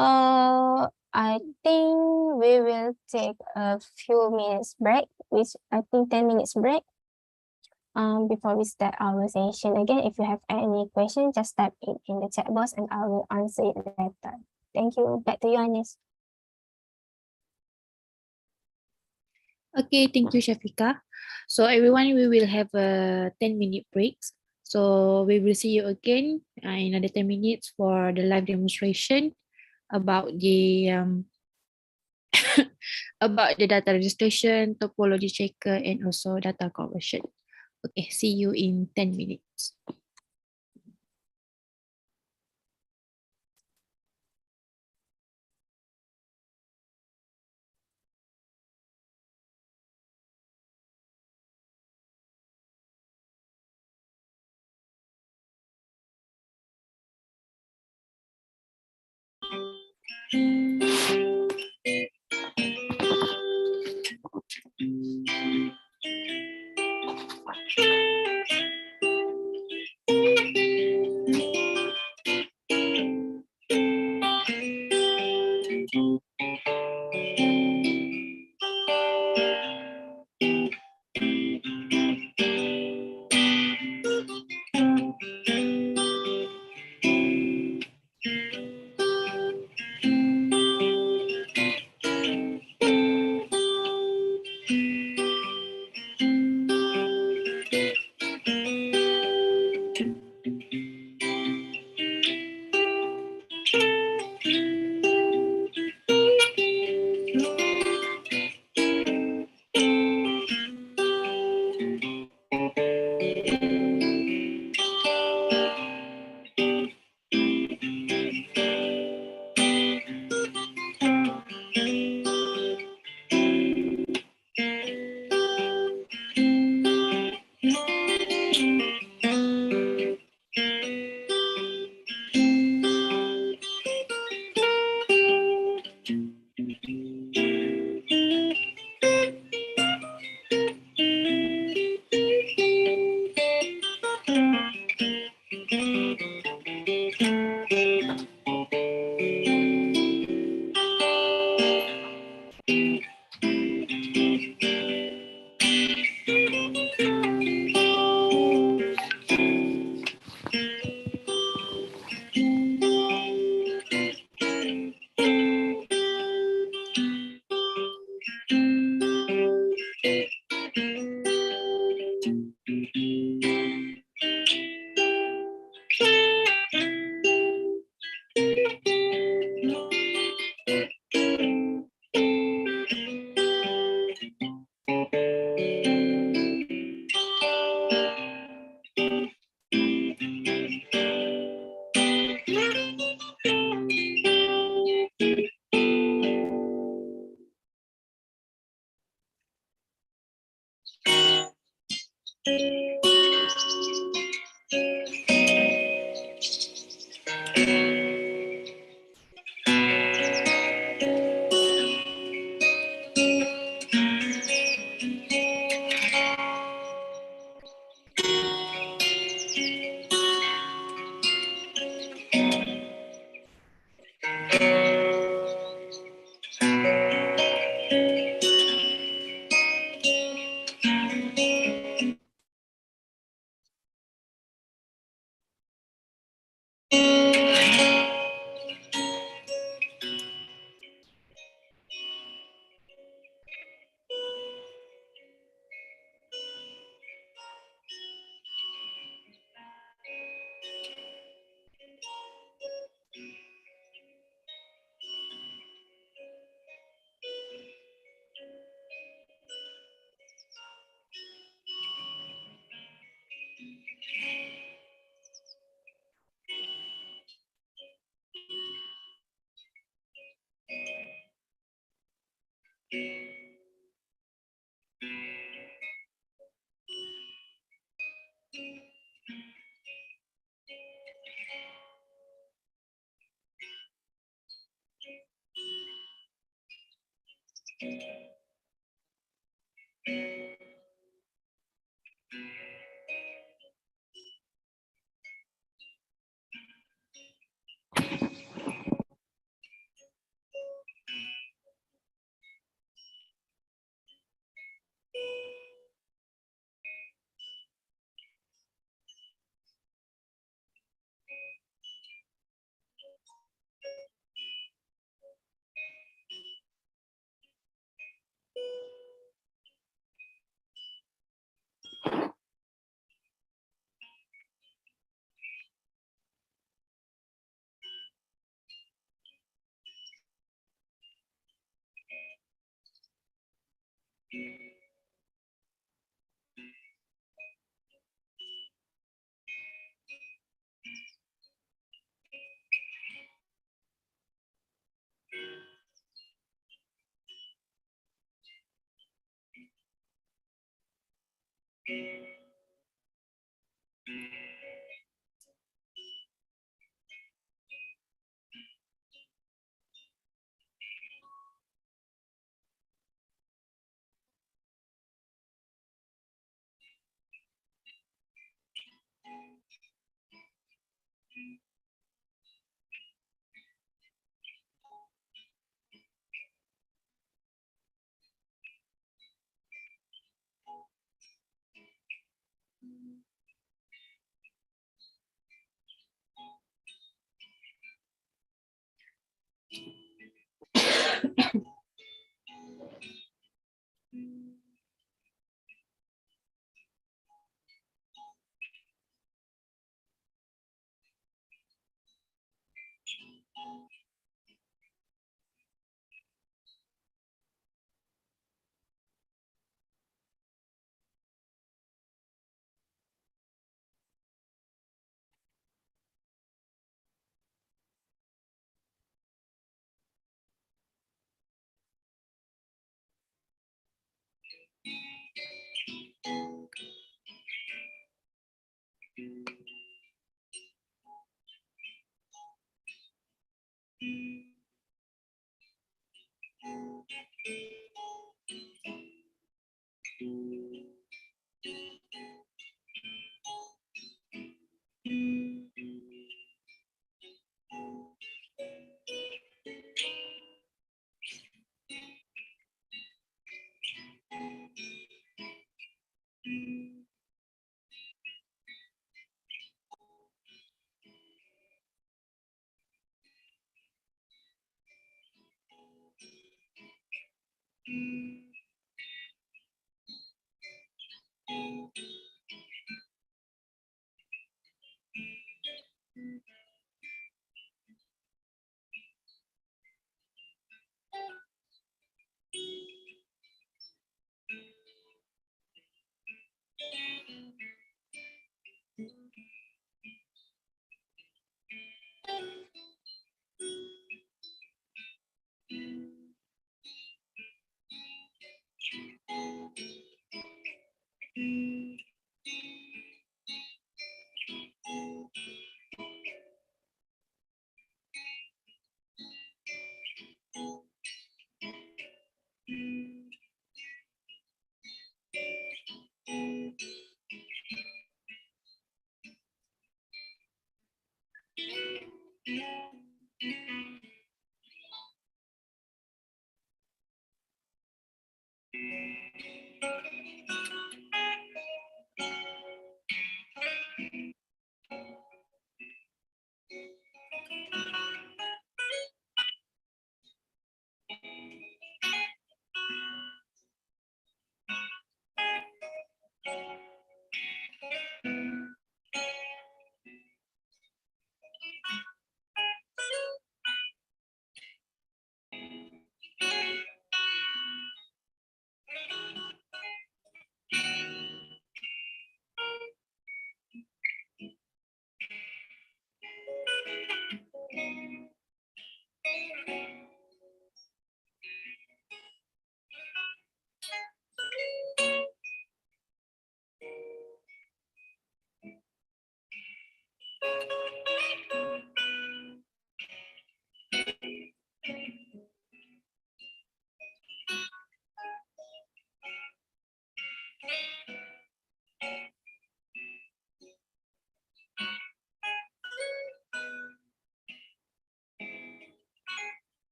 I think we will take a few minutes break, which I think 10 minutes break. Before we start our session again, if you have any questions, just type it in the chat box and I will answer it later. Thank you. Back to you, Anis. Okay, thank you, Shafika. So everyone, we will have a 10-minute break. So we will see you again in another 10 minutes for the live demonstration about the about the data registration, topology checker, and also data conversion. Okay, see you in 10 minutes.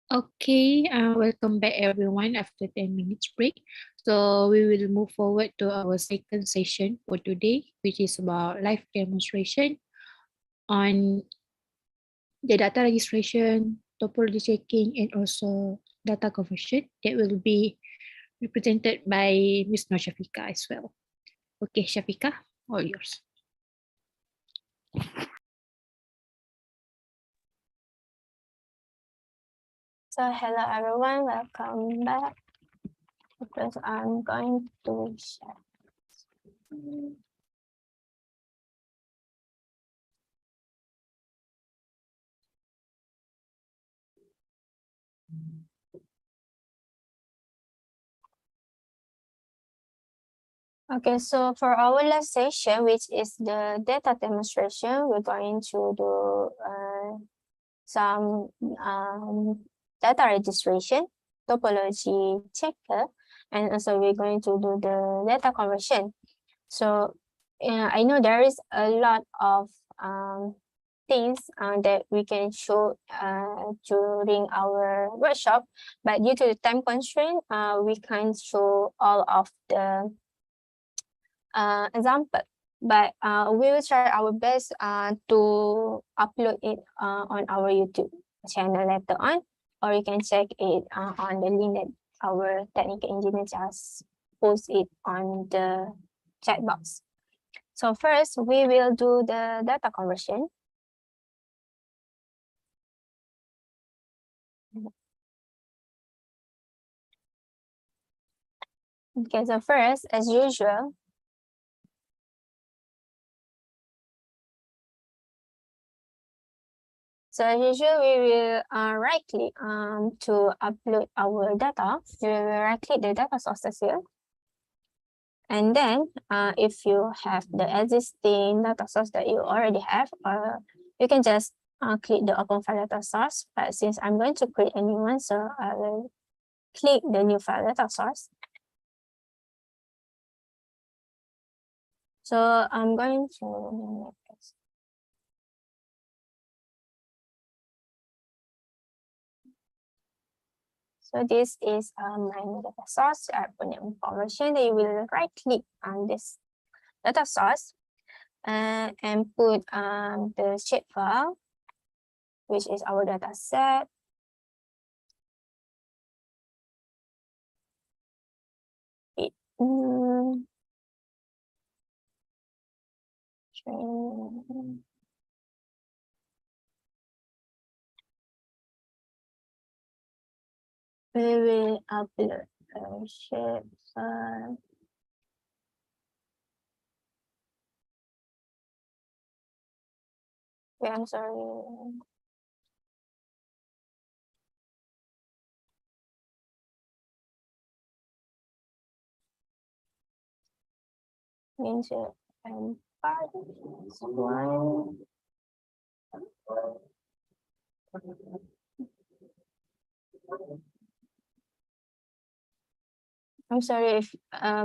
Okay, welcome back everyone after 10 minutes break. So we will move forward to our second session for today, which is about live demonstration on the data registration, topology checking, and also data conversion that will be represented by Ms. Nur Shafika as well. Okay, Shafika, all yours. So hello everyone, welcome back. Because I'm going to share. Okay, so for our last session, which is the data demonstration, we're going to do some data registration, topology checker, and also we're going to do the data conversion. So I know there is a lot of things that we can show during our workshop, but due to the time constraint, we can't show all of the example. But we will try our best to upload it on our YouTube channel later on, or you can check it on the link that our technical engineer just post it on the chat box. So first, we will do the data conversion. Okay, so first, as usual, we will right click to upload our data. We will right click the data sources here. And then if you have the existing data source that you already have, you can just click the open file data source. But since I'm going to create a new one, so I will click the new file data source. So I'm going to so this is my data source. I put information that you will right click on this data source and put the shape file, which is our data set. We will upload a shape file. Yeah, I'm sorry. Insert and part one. I'm sorry if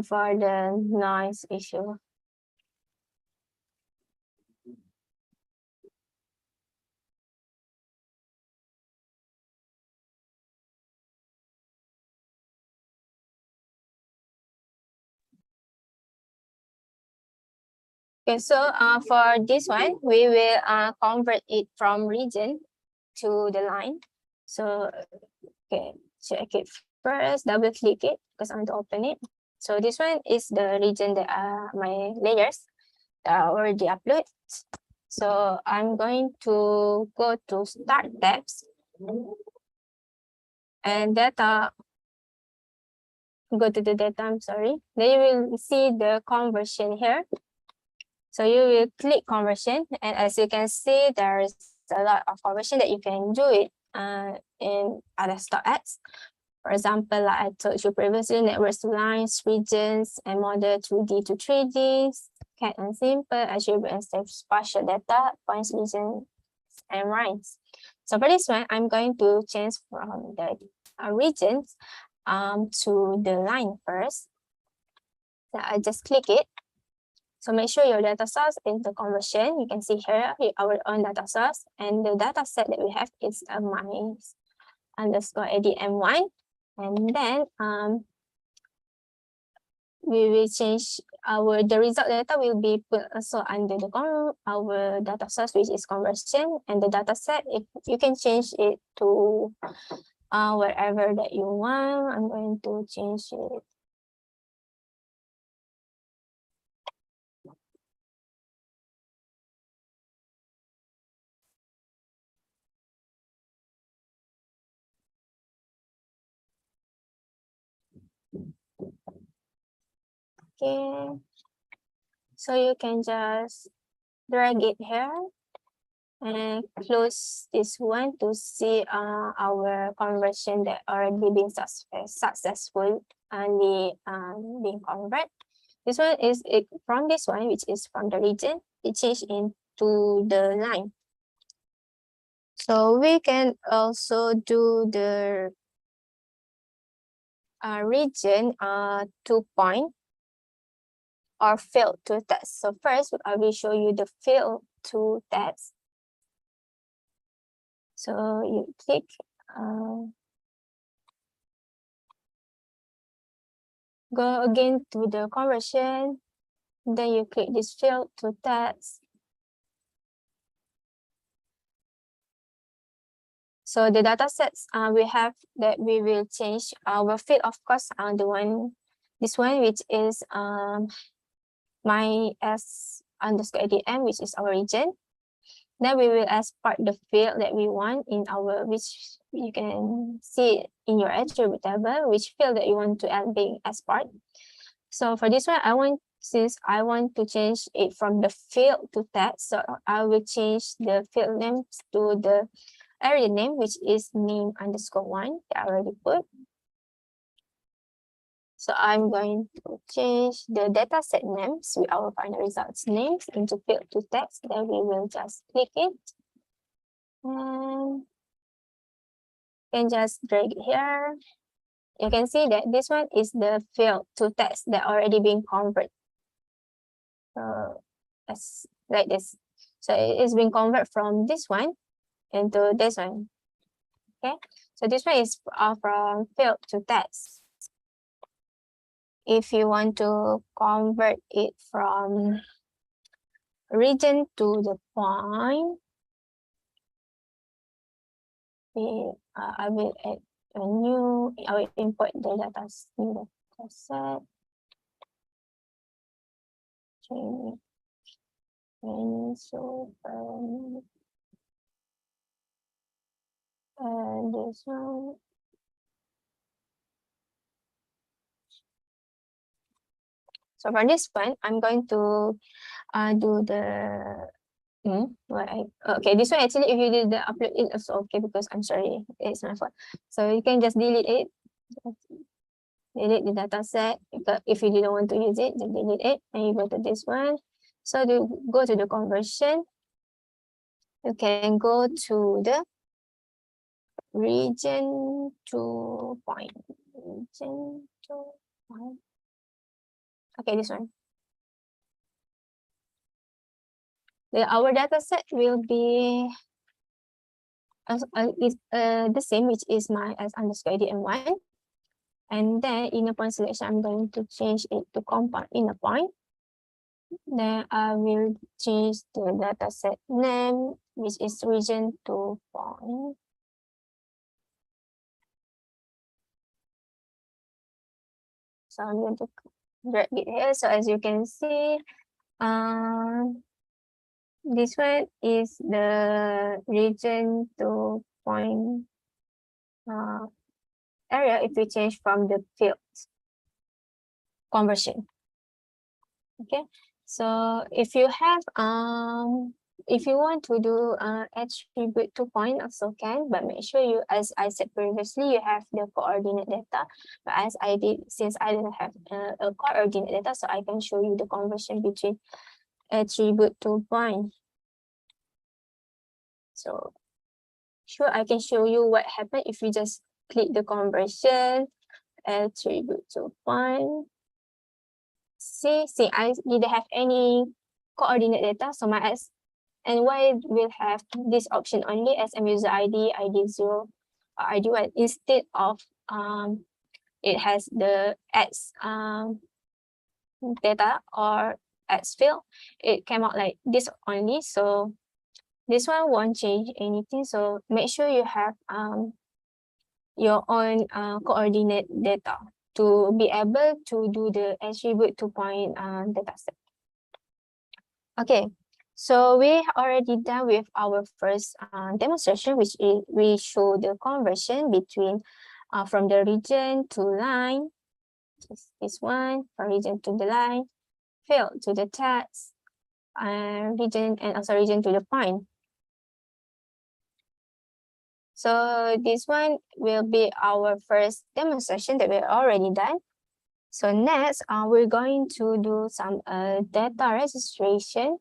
for the noise issue. Okay, so for this one, we will convert it from region to the line. So okay, check it first, double click it because I want to open it. So this one is the region that my layers that I already uploaded. So I'm going to go to start tabs and data. Go to the data, I'm sorry. Then you will see the conversion here. So you will click conversion, and as you can see, there is a lot of conversion that you can do it in other stock ads. For example, like I told you previously, networks to lines, regions, and model 2D to 3D, cat and simple, attribute and spatial data, points, regions, and lines. So for this one, I'm going to change from the regions to the line first. So I just click it. So make sure your data source is the conversion. You can see here our own data source, and the data set that we have is my underscore ADM1, and then we will change the result data will be put also under the our data source, which is conversion, and the data set, if you can change it to wherever that you want. I'm going to change it. Okay, so you can just drag it here and close this one to see our conversion that already been successful and being converted. This one is from this one, which is from the region, it changed into the line. So we can also do the region 2 point or field to test. So first, I will show you the field to test. So you click go again to the conversion, then you click this field to test. So the data sets we have that we will change our field, of course, this one, which is my S underscore ADM, which is our region. Then we will export the field that we want in our, which you can see in your attribute table, which field that you want to add being export. So for this one, since I want to change it from the field to text, so I will change the field names to the area name, which is name underscore 1 that I already put. So I'm going to change the data set names with our final results names into field to text. Then we will just click it and can just drag it here. You can see that this one is the field to text that already been converted. So it's like this. So it is being converted from this one into this one. Okay, so this one is from field to text. If you want to convert it from region to the point, I will add a new, I will import the data set. SuperMap. And this one. So for this one, I'm going to do the okay, this one actually, if you did the upload, it's also okay, because I'm sorry, it's my fault. So you can just delete it, delete the data set. If you didn't want to use it, then delete it, and you go to this one. So to go to the conversion, you can go to the region to point. Region to point. Okay, this one. Our data set will be the same, which is my S underscore ADM1. And then in a point selection, I'm going to change it to compound in a point. Then I will change the data set name, which is region to point. So I'm going to drag it here. So as you can see, this one is the region to point area if we change from the field conversion. Okay, so if you have if you want to do attribute to point, also can, but make sure you, as I said previously, you have the coordinate data. But as I did, since I didn't have a coordinate data, so I can show you the conversion between attribute to point. So sure, I can show you what happened if you just click the conversion attribute to point. See, I didn't have any coordinate data, so my S and Y will have this option only, SM user ID, ID 0, ID1 instead of it has the X data or X field, it came out like this only. So this one won't change anything. So make sure you have your own coordinate data to be able to do the attribute to point data set. Okay, so we already done with our first demonstration, which is we show the conversion between from the region to line, this one, from region to the line, field to the text, region, and also region to the point. So this one will be our first demonstration that we're already done. So next, we're going to do some data registration.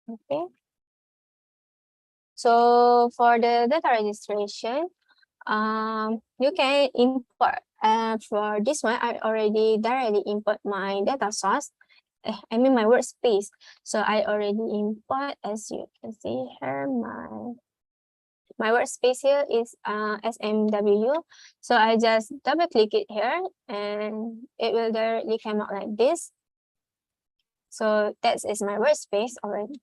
Okay. So for the data registration, you can import. For this one, I already directly import my data source. I mean my workspace. So I already import, as you can see here, my workspace here is SMW. So I just double click it here and it will directly come out like this. So that is my workspace already,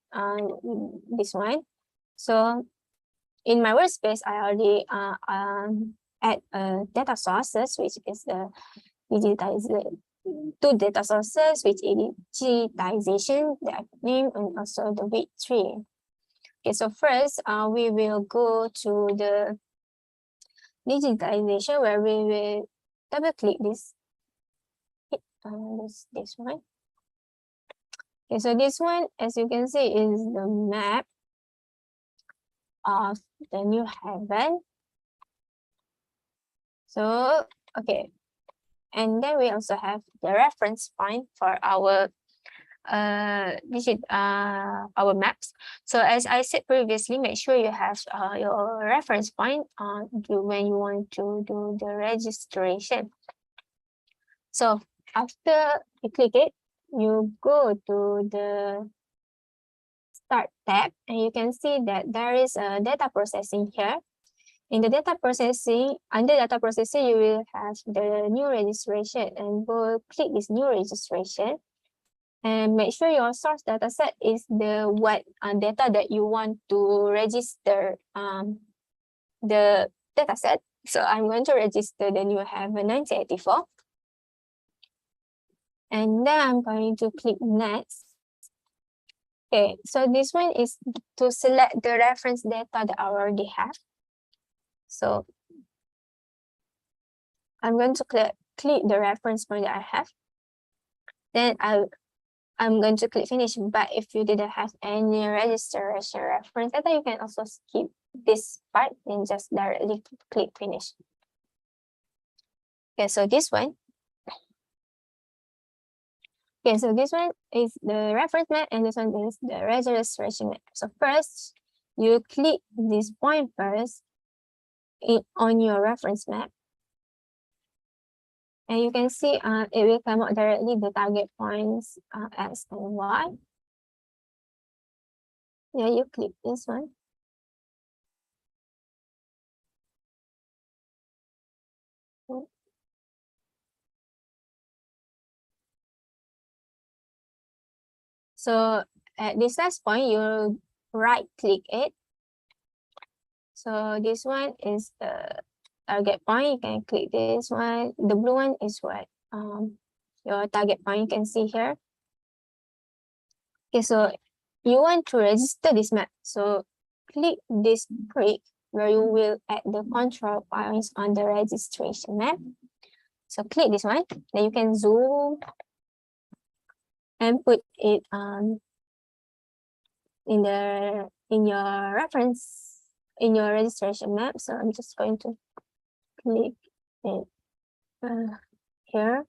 this one. So in my workspace, I already add data sources, which is the digitization, two data sources, which is digitization, the name, and also the weight tree. Okay, so first, we will go to the digitization where we will double click this one. Okay, so this one, as you can see, is the map of the New Haven. So, okay. And then we also have the reference point for our our maps. So as I said previously, make sure you have your reference point when you want to do the registration. So after you click it, you go to the Start tab, and you can see that there is a data processing here. In the data processing, under data processing, you will have the new registration, and go click this new registration and make sure your source data set is the data that you want to register the data set. So I'm going to register the New Haven 1984. And then I'm going to click next. Okay, so this one is to select the reference data that I already have. So I'm going to click the reference point that I have. Then I'm going to click finish. But if you didn't have any registration reference data, you can also skip this part and just directly click finish. Okay, so this one. Okay, so this one is the reference map and this one is the registration map. So first, you click this point first on your reference map. And you can see it will come out directly the target points X and Y. Yeah, you click this one. So at this last point, you right click it. So this one is the target point. You can click this one. The blue one is what your target point. You can see here. Okay, so you want to register this map. So click this brick where you will add the control points on the registration map. So click this one. Then you can zoom and put it in your reference in your registration map. So I'm just going to click it here.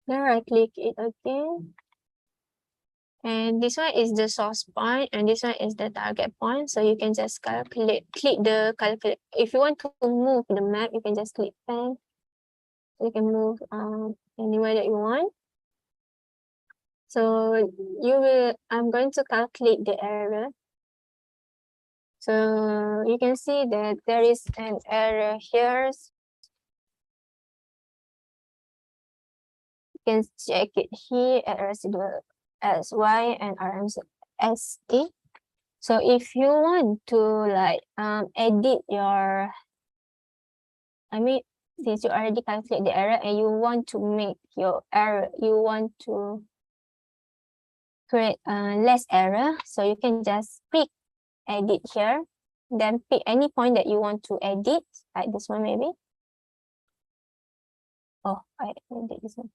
Then I click it again. And this one is the source point, and this one is the target point. So you can just click the calculate. If you want to move the map, you can just click pen. You can move anywhere that you want. So I'm going to calculate the error. So you can see that there is an error here. You can check it here at residual SY and RMST. So if you want to like edit your, since you already calculate the error and you want to make your error, you want to create less error, so you can just pick edit here, then pick any point that you want to edit, like this one maybe. Oh, I edit this one.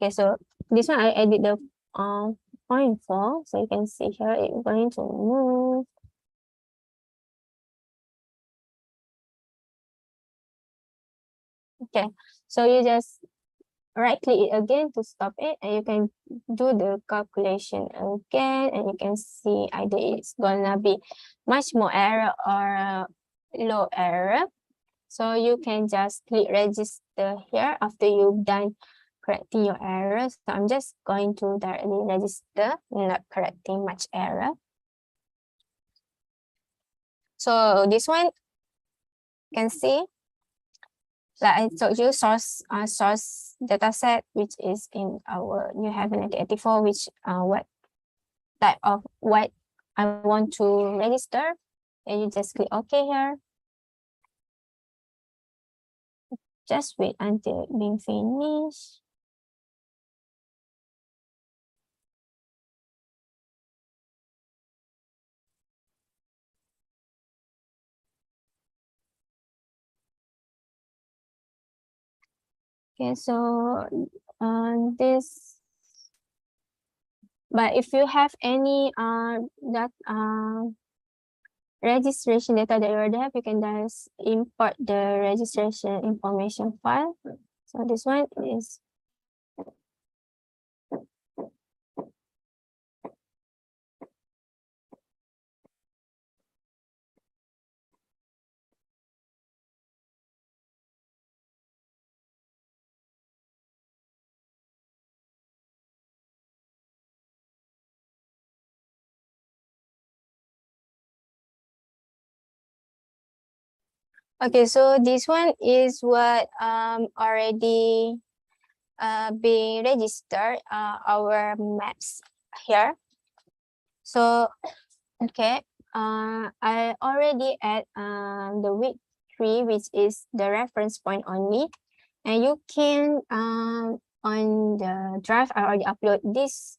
Okay, so this one I edit the 0.4, so you can see here it's going to move. Okay, so you just right click it again to stop it, and you can do the calculation again, and you can see either it's gonna be much more error or low error. So you can just click register here after you've done correcting your errors. So I'm just going to directly register, not correcting much error. So this one, you can see, like I told you, source data set, which is in our New Haven 1984, which what type of what I want to register, and you just click OK here. Just wait until it being finished. Okay, so this, but if you have any registration data that you already have, you can just import the registration information file. So this one is okay. So this one is what already being registered our maps here. So okay, I already add the week 3, which is the reference point only, and you can on the drive I already upload this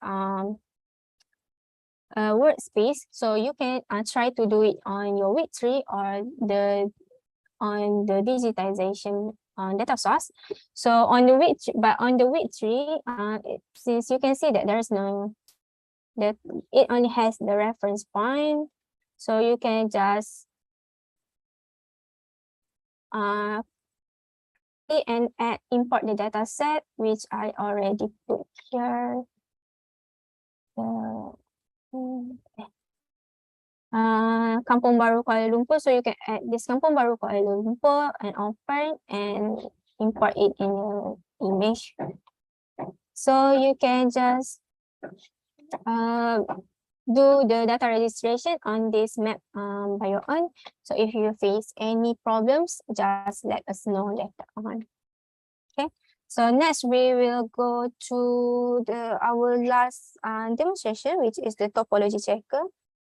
workspace, so you can try to do it on your week 3 or on the digitization data source. So on the week, but on the week 3, since you can see that there's no, that it only has the reference point, so you can just and import the data set, which I already put here. Kampung Baru Kuala Lumpur, so you can add this Kampung Baru Kuala Lumpur and open and import it in your image. So you can just do the data registration on this map by your own. So if you face any problems, just let us know later on. Okay, so next we will go to our last demonstration, which is the topology checker.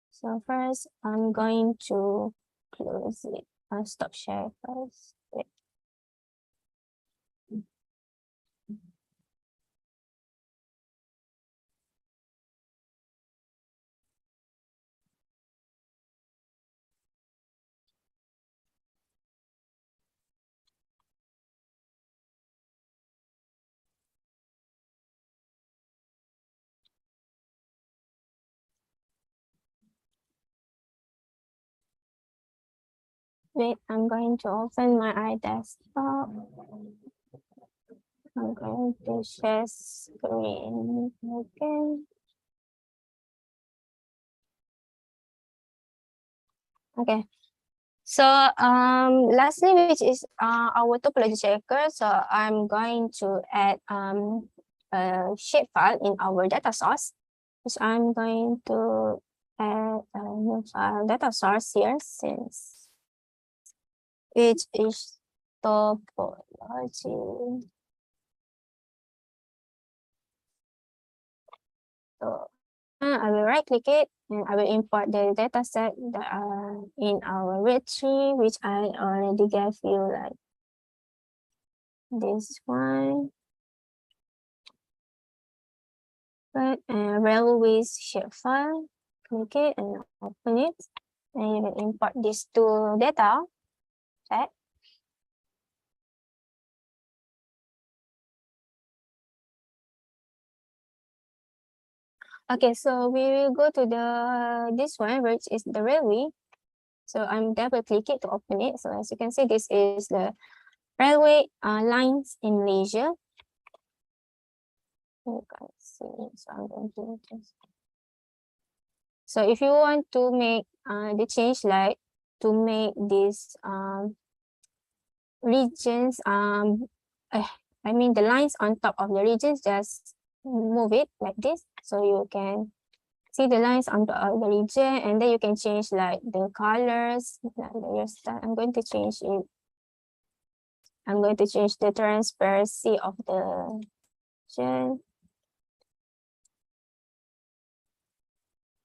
So first, I'm going to close it. I'll stop share first. Wait. Wait, I'm going to open my iDesktop. I'm going to share screen again. Okay. So lastly, which is our topology checker. So I'm going to add a shape file in our data source. So I'm going to add a new file data source here, since which is topology. So I will right click it and I will import the data set that are in our read tree, which I already gave you, like this one. But railways shapefile, click it and open it. And you will import these two data set. Okay, so we will go to this one, which is the railway. So I'm double click it to open it. So as you can see, this is the railway lines in Malaysia. You can see. So I'm going to just. So if you want to make the change, like to make this regions, I mean the lines on top of the regions, just move it like this, so you can see the lines on top of the region, and then you can change like the colors, like your style. I'm going to change it. I'm going to change the transparency of the region.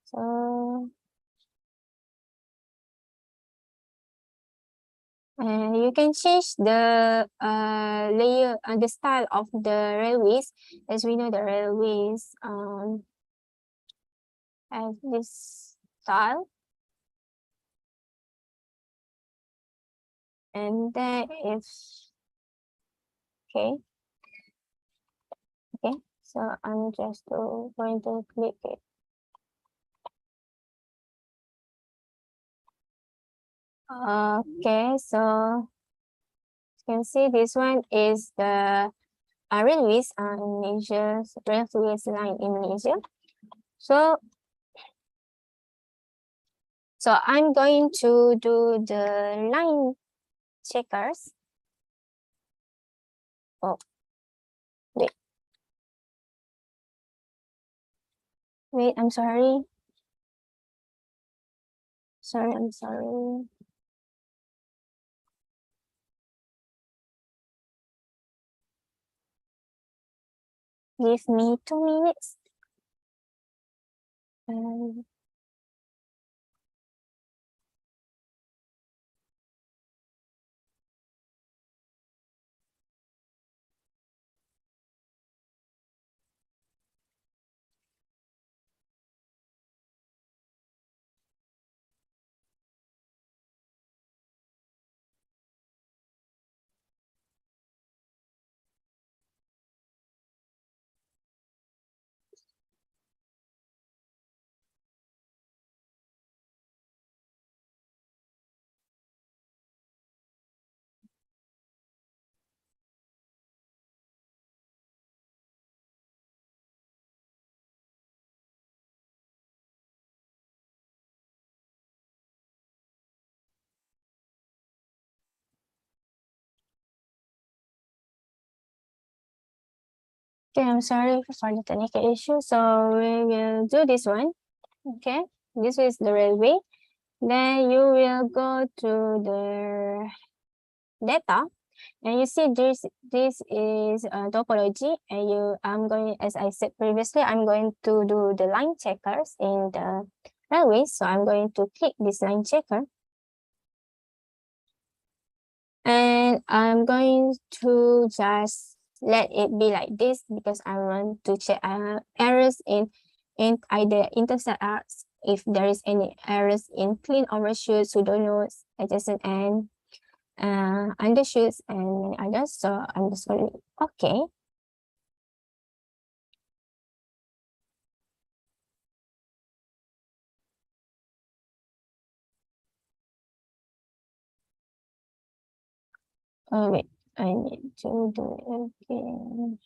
So and you can change the layer and the style of the railways. As we know, the railways have this style. And then if, okay, so I'm just going to click it. Okay, so you can see this one is the railways in Malaysia, railways line in Malaysia. So I'm going to do the line checkers. Oh, wait, I'm sorry. I'm sorry. Give me 2 minutes. Okay, I'm sorry for the technical issue. So we will do this one. Okay, this is the railway. Then you will go to the data, and you see this is topology, and I'm going, as I said previously, I'm going to do the line checkers in the railway. So I'm going to click this line checker, and I'm going to just let it be like this, because I want to check errors in either intercept arcs, if there is any errors in clean overshoot, pseudonodes, adjacent and undershoots, and many others. So I'm just going to okay. Oh wait, I need to do it again.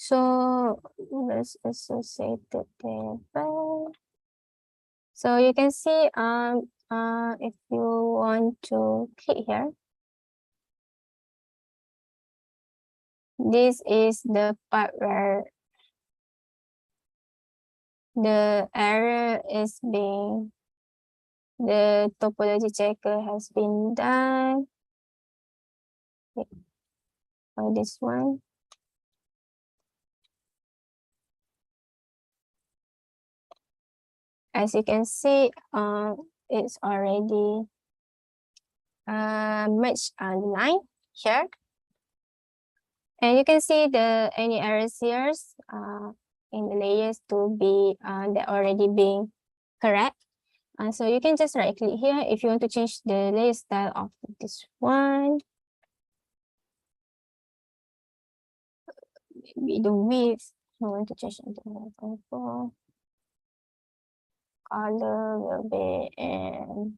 So let's associate the table. So you can see if you want to click here, this is the part where the error is being, the topology checker has been done. For this one. As you can see, it's already merged line here. And you can see the any errors here in the layers to be they're already being correct. So you can just right click here if you want to change the layer style of this one. Maybe the width. I want to change it to color will be in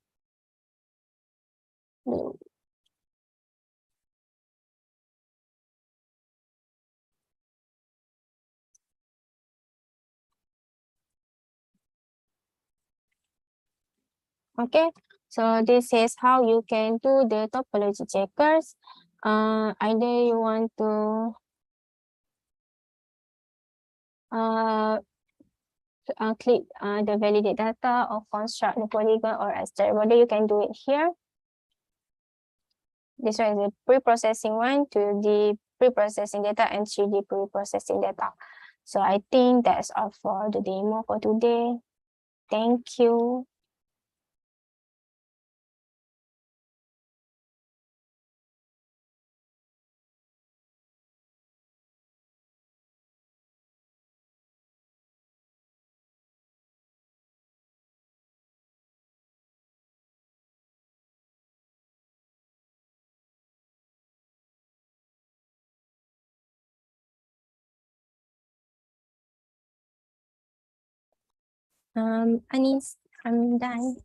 blue. Okay, so this is how you can do the topology checkers. Either you want to click the validate data or construct the polygon or raster. Whether you can do it here. This one is the pre-processing one, 2D pre-processing data and 3D pre-processing data. So I think that's all for the demo for today. Thank you. Anis, I'm done.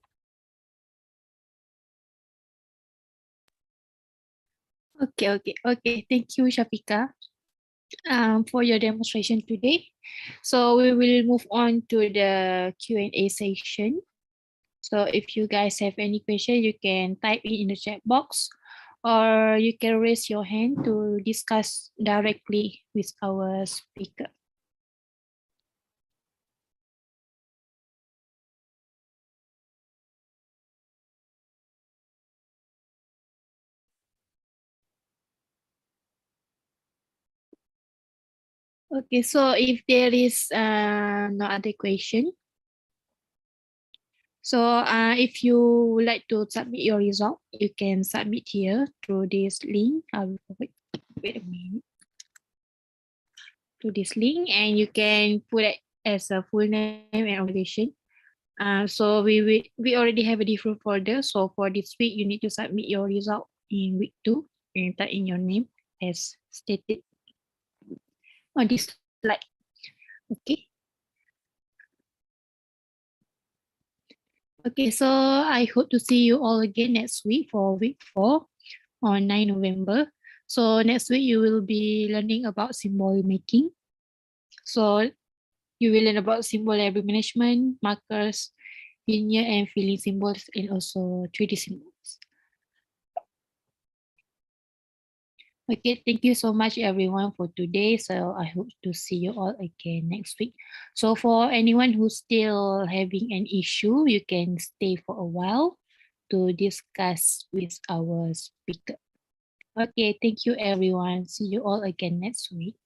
Okay. Thank you, Shafika, for your demonstration today. So we will move on to the Q&A session. So if you guys have any question, you can type it in the chat box, or you can raise your hand to discuss directly with our speaker. Okay, so if there is no other question, so if you would like to submit your result, you can submit here through this link. Wait a minute. To this link, and you can put it as a full name and organization. So we already have a different folder. So for this week, you need to submit your result in week 2 and type in your name as stated on this slide. Okay. Okay, so I hope to see you all again next week for week 4 on 9 November. So next week you will be learning about symbol making. So you will learn about symbol library management, markers, linear and filling symbols, and also 3D symbols. Okay, thank you so much everyone for today. So I hope to see you all again next week. So for anyone who's still having an issue, you can stay for a while to discuss with our speaker. Okay, thank you everyone. See you all again next week.